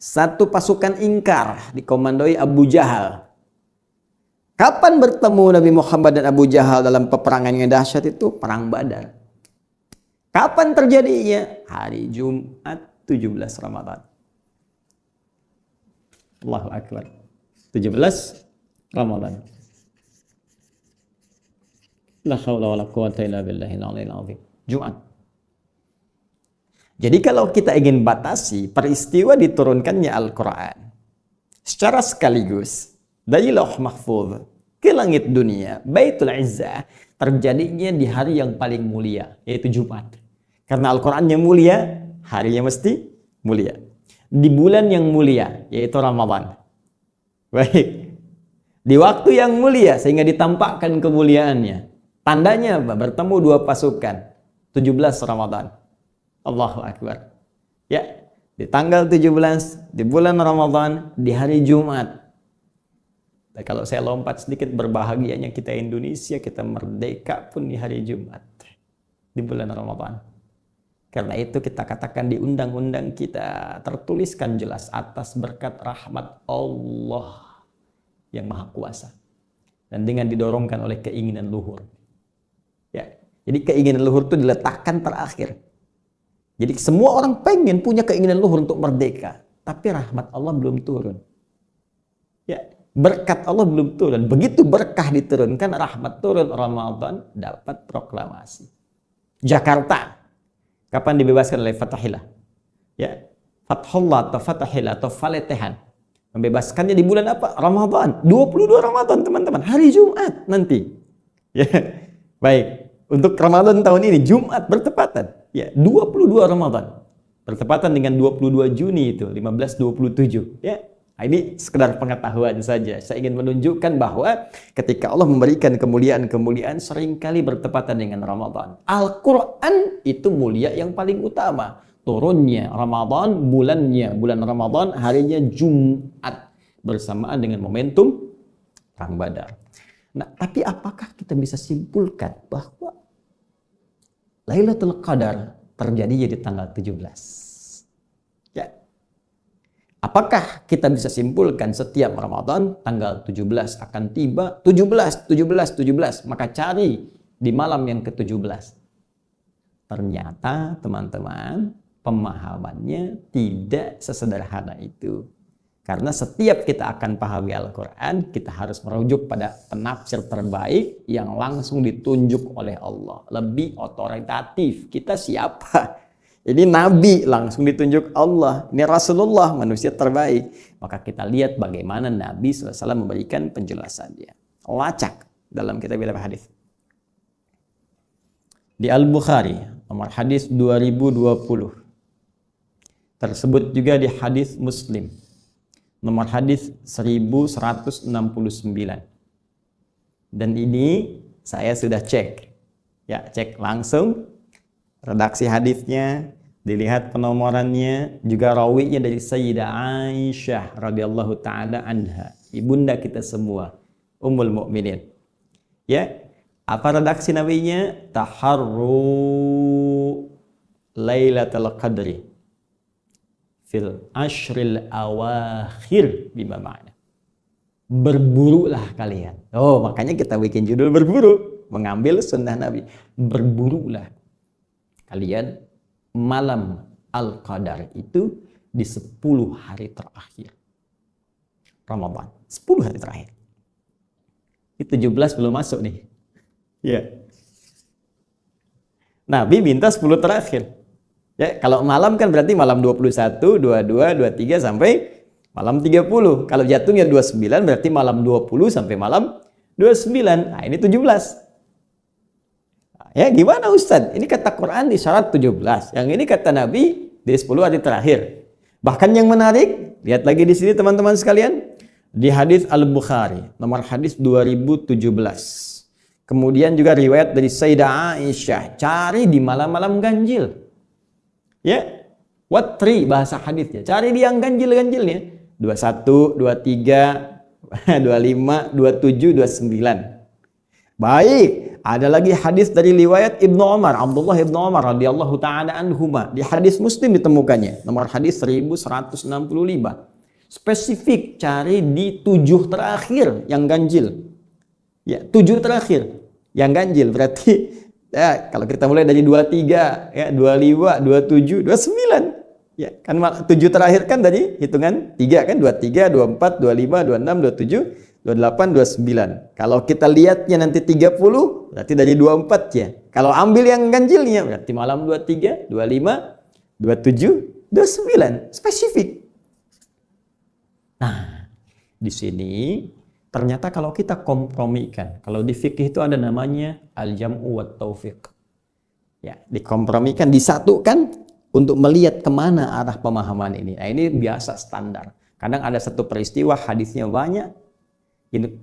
Satu pasukan ingkar dikomandoi Abu Jahal. Kapan bertemu Nabi Muhammad dan Abu Jahal dalam peperangan yang dahsyat itu? Perang Badar. Kapan terjadinya? Hari Jumat 17 Ramadan. Allahu Akbar. 17 Ramadan. La haula wala quwwata illa billahil aliyil azim. Jumat Jadi kalau kita ingin batasi peristiwa diturunkannya Al-Quran secara sekaligus dari Lauh Mahfuz ke langit dunia, Baitul Izzah, terjadinya di hari yang paling mulia, yaitu Jumat. Karena Al-Qurannya mulia, harinya mesti mulia. Di bulan yang mulia, yaitu Ramadan. Baik. Di waktu yang mulia, sehingga ditampakkan kemuliaannya. Tandanya apa? Bertemu dua pasukan. 17 Ramadan. Allahu Akbar. Ya, di tanggal 17, di bulan Ramadan, di hari Jumat. Dan kalau saya lompat sedikit, berbahagianya kita Indonesia, kita merdeka pun di hari Jumat. Di bulan Ramadan. Karena itu kita katakan di undang-undang kita tertuliskan jelas atas berkat rahmat Allah yang Maha Kuasa. Dan dengan didorongkan oleh keinginan luhur. Ya, jadi keinginan luhur itu diletakkan terakhir. Jadi semua orang pengen punya keinginan luhur untuk merdeka. Tapi rahmat Allah belum turun. Ya, berkat Allah belum turun. Begitu berkah diturunkan, rahmat turun, Ramadan dapat proklamasi. Jakarta. Kapan dibebaskan oleh Fatahillah? Ya, Fathullah atau Fatahillah atau Faletehan. Membebaskannya di bulan apa? Ramadan. 22 Ramadan, teman-teman. Hari Jumat nanti. Ya, baik. Untuk Ramadan tahun ini, Jumat bertepatan. Ya, 22 Ramadan. Bertepatan dengan 22 Juni itu, 1527. Ya, ini sekedar pengetahuan saja. Saya ingin menunjukkan bahwa ketika Allah memberikan kemuliaan-kemuliaan seringkali bertepatan dengan Ramadan. Al-Quran itu mulia yang paling utama. Turunnya Ramadan, bulannya bulan Ramadan, harinya Jumat. Bersamaan dengan momentum Perang Badar. Nah, tapi apakah kita bisa simpulkan bahwa Lailatul Qadar terjadi di tanggal 17? Ya. Apakah kita bisa simpulkan setiap Ramadan tanggal 17 akan tiba 17, maka cari di malam yang ke-17. Ternyata teman-teman, pemahamannya tidak sesederhana itu. Karena setiap kita akan pahami Al-Quran, kita harus merujuk pada penafsir terbaik yang langsung ditunjuk oleh Allah. Lebih otoritatif. Kita siapa? Ini Nabi langsung ditunjuk Allah. Ini Rasulullah, manusia terbaik. Maka kita lihat bagaimana Nabi SAW memberikan penjelasannya. Lacak dalam kitab hadis. Di Al-Bukhari, nomor hadis 2020. Tersebut juga di hadis Muslim. Nomor hadis 1169. Dan ini saya sudah cek. Ya, cek langsung. Redaksi hadisnya, dilihat penomorannya, juga rawinya dari Sayyidah Aisyah radhiyallahu taala anha, ibunda kita semua, Ummul Mukminin. Ya, apa redaksi nabinya? Taharru Lailatul Qadri fil ashril awakhir, bima ma'na. Berburulah kalian. Oh, makanya kita bikin judul berburu, mengambil sunnah Nabi. Berburulah kalian malam Al-Qadar itu di 10 hari terakhir Ramadan. 10 hari terakhir. Itu 17 belum masuk nih. Ya. Nabi minta 10 terakhir. Ya, kalau malam kan berarti malam 21, 22, 23 sampai malam 30. Kalau jatuhnya 29 berarti malam 20 sampai malam 29. Nah, ini 17. Ya, gimana Ustaz? Ini kata Quran di syarat 17. Yang ini kata Nabi di 10 hari terakhir. Bahkan yang menarik, lihat lagi di sini teman-teman sekalian, di hadis Al-Bukhari, nomor hadis 2017. Kemudian juga riwayat dari Sayyidah Aisyah, cari di malam-malam ganjil. Ya, watri bahasa hadisnya. Cari di yang ganjil-ganjilnya. 21, 23, 25, 27, 29. Baik, ada lagi hadis dari riwayat Ibnu Umar, Abdullah Ibnu Umar radhiyallahu taala anhuma. Di hadis Muslim ditemukannya, nomor hadis 1165. Spesifik cari di 7 terakhir yang ganjil. Ya, 7 terakhir yang ganjil berarti ya, kalau kita mulai dari 23, ya 25, 27, 29. Ya, kan 7 terakhir kan tadi hitungan 3 kan, 23, 24, 25, 26, 27, 28, 29. Kalau kita lihatnya nanti 30, berarti dari 24 ya. Kalau ambil yang ganjilnya, berarti malam 23, 25, 27, 29. Spesifik. Nah, di sini ternyata kalau kita kompromikan, kalau di fikih itu ada namanya al-jam'u wat taufiq. Ya, dikompromikan, disatukan untuk melihat kemana arah pemahaman ini. Nah, ini biasa standar. Kadang ada satu peristiwa, hadisnya banyak,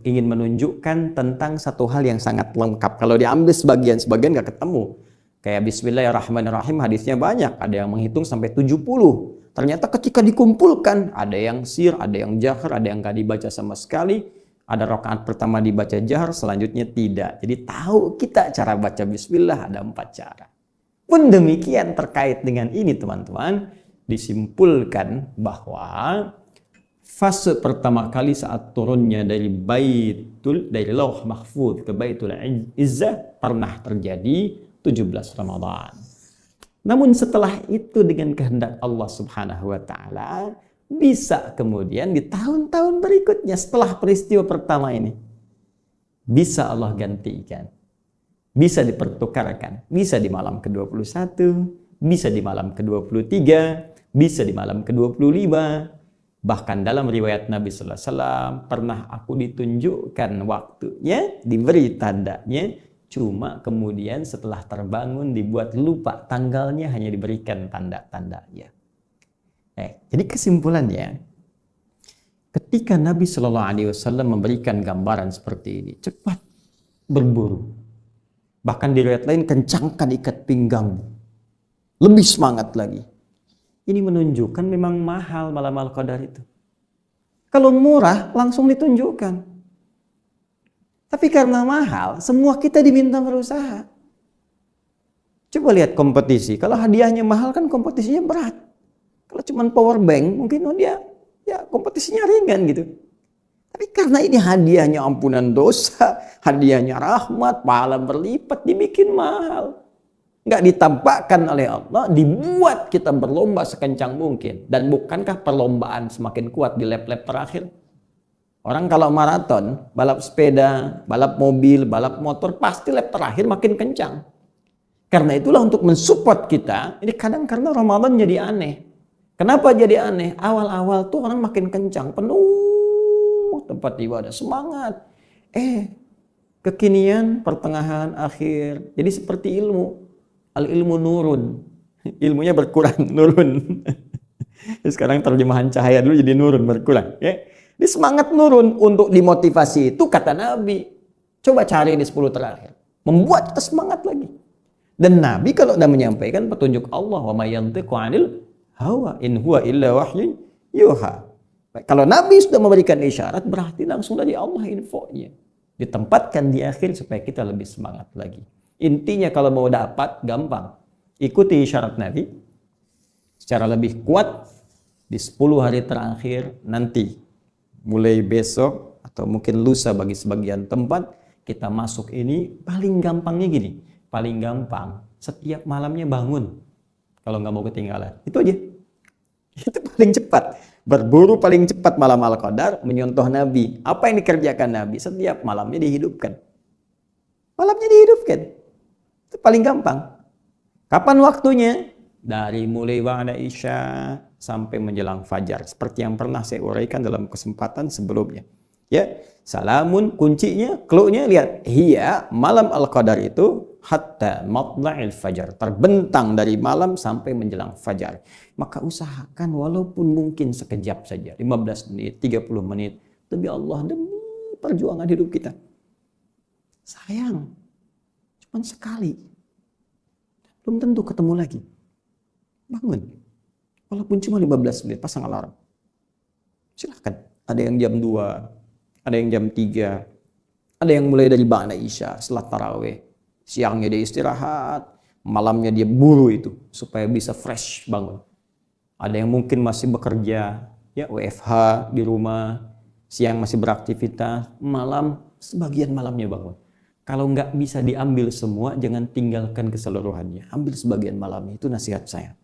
ingin menunjukkan tentang satu hal yang sangat lengkap. Kalau diambil sebagian nggak ketemu. Kayak Bismillahirrahmanirrahim, hadisnya banyak. Ada yang menghitung sampai 70. Ternyata ketika dikumpulkan, ada yang sir, ada yang jahar, ada yang nggak dibaca sama sekali. Ada rakaat pertama dibaca jahar, selanjutnya tidak. Jadi tahu kita cara baca Bismillah ada 4 cara. Pun demikian terkait dengan ini teman-teman, disimpulkan bahwa fase pertama kali saat turunnya dari Lauh Mahfuz ke Baitul Izzah pernah terjadi 17 Ramadan. Namun setelah itu dengan kehendak Allah Subhanahu wa taala bisa kemudian di tahun-tahun berikutnya setelah peristiwa pertama ini bisa Allah gantikan. Bisa dipertukarkan, bisa di malam ke-21, bisa di malam ke-23, bisa di malam ke-25. Bahkan dalam riwayat Nabi sallallahu alaihi wasallam pernah aku ditunjukkan waktunya, diberi tandanya, cuma kemudian setelah terbangun dibuat lupa tanggalnya, hanya diberikan tanda-tandanya. Jadi kesimpulannya, ketika Nabi sallallahu alaihi wasallam memberikan gambaran seperti ini, cepat berburu. Bahkan di riwayat lain, kencangkan ikat pinggangmu. Lebih semangat lagi. Ini menunjukkan memang mahal malam Al-Qadar itu. Kalau murah, langsung ditunjukkan. Tapi karena mahal, semua kita diminta berusaha. Coba lihat kompetisi. Kalau hadiahnya mahal kan kompetisinya berat. Kalau cuma power bank, mungkin dia kompetisinya ringan gitu. Tapi karena ini hadiahnya ampunan dosa, hadiahnya rahmat, pahala berlipat, dibikin mahal. Nggak ditampakkan oleh Allah, dibuat kita berlomba sekencang mungkin. Dan bukankah perlombaan semakin kuat di lap-lap terakhir? Orang kalau maraton, balap sepeda, balap mobil, balap motor, pasti lap terakhir makin kencang. Karena itulah untuk mensupport kita, ini kadang karena Ramadan jadi aneh. Kenapa jadi aneh? Awal-awal tuh orang makin kencang, penuh tempat ibadah, semangat. Kekinian, pertengahan, akhir. Jadi seperti ilmu. Al-ilmu nurun. Ilmunya berkurang, nurun. Sekarang terjemahan cahaya dulu jadi nurun, berkurang. Ini semangat nurun. Untuk dimotivasi itu kata Nabi. Coba cari di 10 terakhir. Membuat kita semangat lagi. Dan Nabi kalau sudah menyampaikan petunjuk Allah, wa may yantiqu 'anil hawa in huwa illa wahyun yuha. Kalau Nabi sudah memberikan isyarat, berarti langsung dari Allah infonya. Ditempatkan di akhir supaya kita lebih semangat lagi. Intinya kalau mau dapat, gampang. Ikuti isyarat Nabi. Secara lebih kuat, di 10 hari terakhir nanti. Mulai besok, atau mungkin lusa bagi sebagian tempat, kita masuk ini, paling gampangnya gini. Paling gampang, setiap malamnya bangun. Kalau nggak mau ketinggalan. Itu aja. Itu paling cepat. Berburu paling cepat malam Al-Qadar, menyontoh Nabi. Apa yang dikerjakan Nabi? Setiap malamnya dihidupkan. Malamnya dihidupkan. Itu paling gampang. Kapan waktunya? Dari mulai ba'da Isya sampai menjelang fajar. Seperti yang pernah saya uraikan dalam kesempatan sebelumnya. Salamun kuncinya, clue-nya lihat. Hiya, malam Al-Qadar itu hatta matla'il fajar, terbentang dari malam sampai menjelang fajar. Maka usahakan walaupun mungkin sekejap saja, 15 menit, 30 menit, demi Allah, demi perjuangan hidup kita. Sayang, cuma sekali. Belum tentu ketemu lagi. Bangun. Walaupun cuma 15 menit, pasang alarm. Silahkan. Ada yang jam 2, ada yang jam 3, ada yang mulai dari ba'da Isya, setelah tarawih. Siangnya dia istirahat, malamnya dia buru itu supaya bisa fresh bangun. Ada yang mungkin masih bekerja, WFH di rumah, siang masih beraktivitas, malam sebagian malamnya bangun. Kalau nggak bisa diambil semua, jangan tinggalkan keseluruhannya. Ambil sebagian malamnya, itu nasihat saya.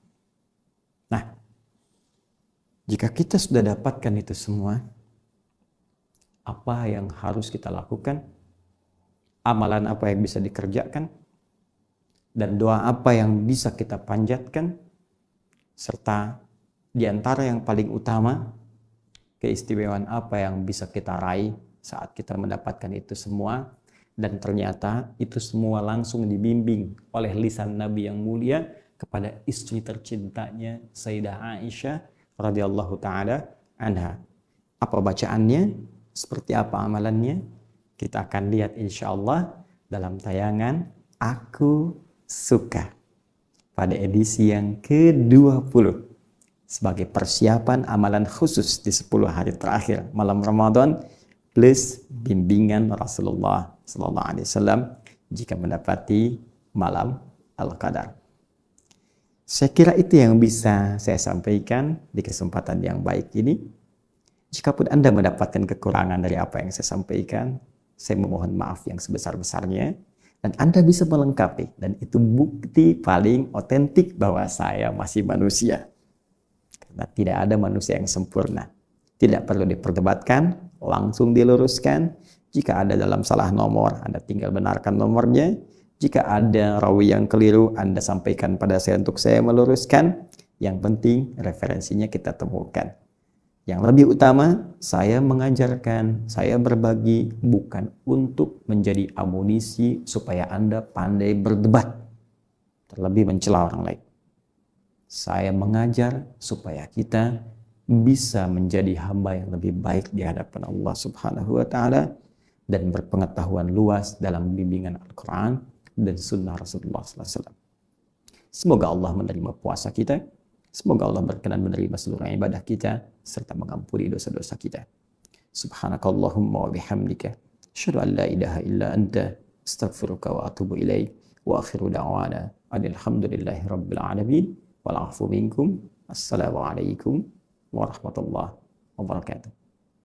Nah, jika kita sudah dapatkan itu semua, apa yang harus kita lakukan? Amalan apa yang bisa dikerjakan? Dan doa apa yang bisa kita panjatkan? serta di antara yang paling utama, keistimewaan apa yang bisa kita raih saat kita mendapatkan itu semua, dan ternyata itu semua langsung dibimbing oleh lisan Nabi yang mulia kepada istri tercintanya Sayyidah Aisyah radhiyallahu taala anha. Apa bacaannya? Seperti apa amalannya? Kita akan lihat insyaallah dalam tayangan Aku Suka pada edisi yang ke-20 sebagai persiapan amalan khusus di 10 hari terakhir malam Ramadan plus bimbingan Rasulullah sallallahu alaihi wasallam jika mendapati malam Al-Qadar. Saya kira itu yang bisa saya sampaikan di kesempatan yang baik ini. Jikapun Anda mendapatkan kekurangan dari apa yang saya sampaikan, saya memohon maaf yang sebesar-besarnya, dan Anda bisa melengkapi, dan itu bukti paling otentik bahwa saya masih manusia. Karena tidak ada manusia yang sempurna. Tidak perlu diperdebatkan, langsung diluruskan. Jika ada dalam salah nomor, Anda tinggal benarkan nomornya. Jika ada rawi yang keliru, Anda sampaikan pada saya untuk saya meluruskan. Yang penting referensinya kita temukan. Yang lebih utama, saya mengajarkan, saya berbagi bukan untuk menjadi amunisi supaya Anda pandai berdebat, terlebih mencela orang lain. Saya mengajar supaya kita bisa menjadi hamba yang lebih baik di hadapan Allah Subhanahu wa taala dan berpengetahuan luas dalam bimbingan Al-Qur'an dan sunnah Rasulullah sallallahu alaihi wasallam. Semoga Allah menerima puasa kita. Semoga Allah berkenan menerima seluruh ibadah kita serta mengampuni dosa-dosa kita. Subhanakallahumma wa bihamdika asyhadu an la ilaha illa anta astaghfiruka wa atubu ilaik wa akhiru da'wana alhamdulillahi rabbil alamin wal 'afu minkum. Assalamualaikum warahmatullahi wabarakatuh.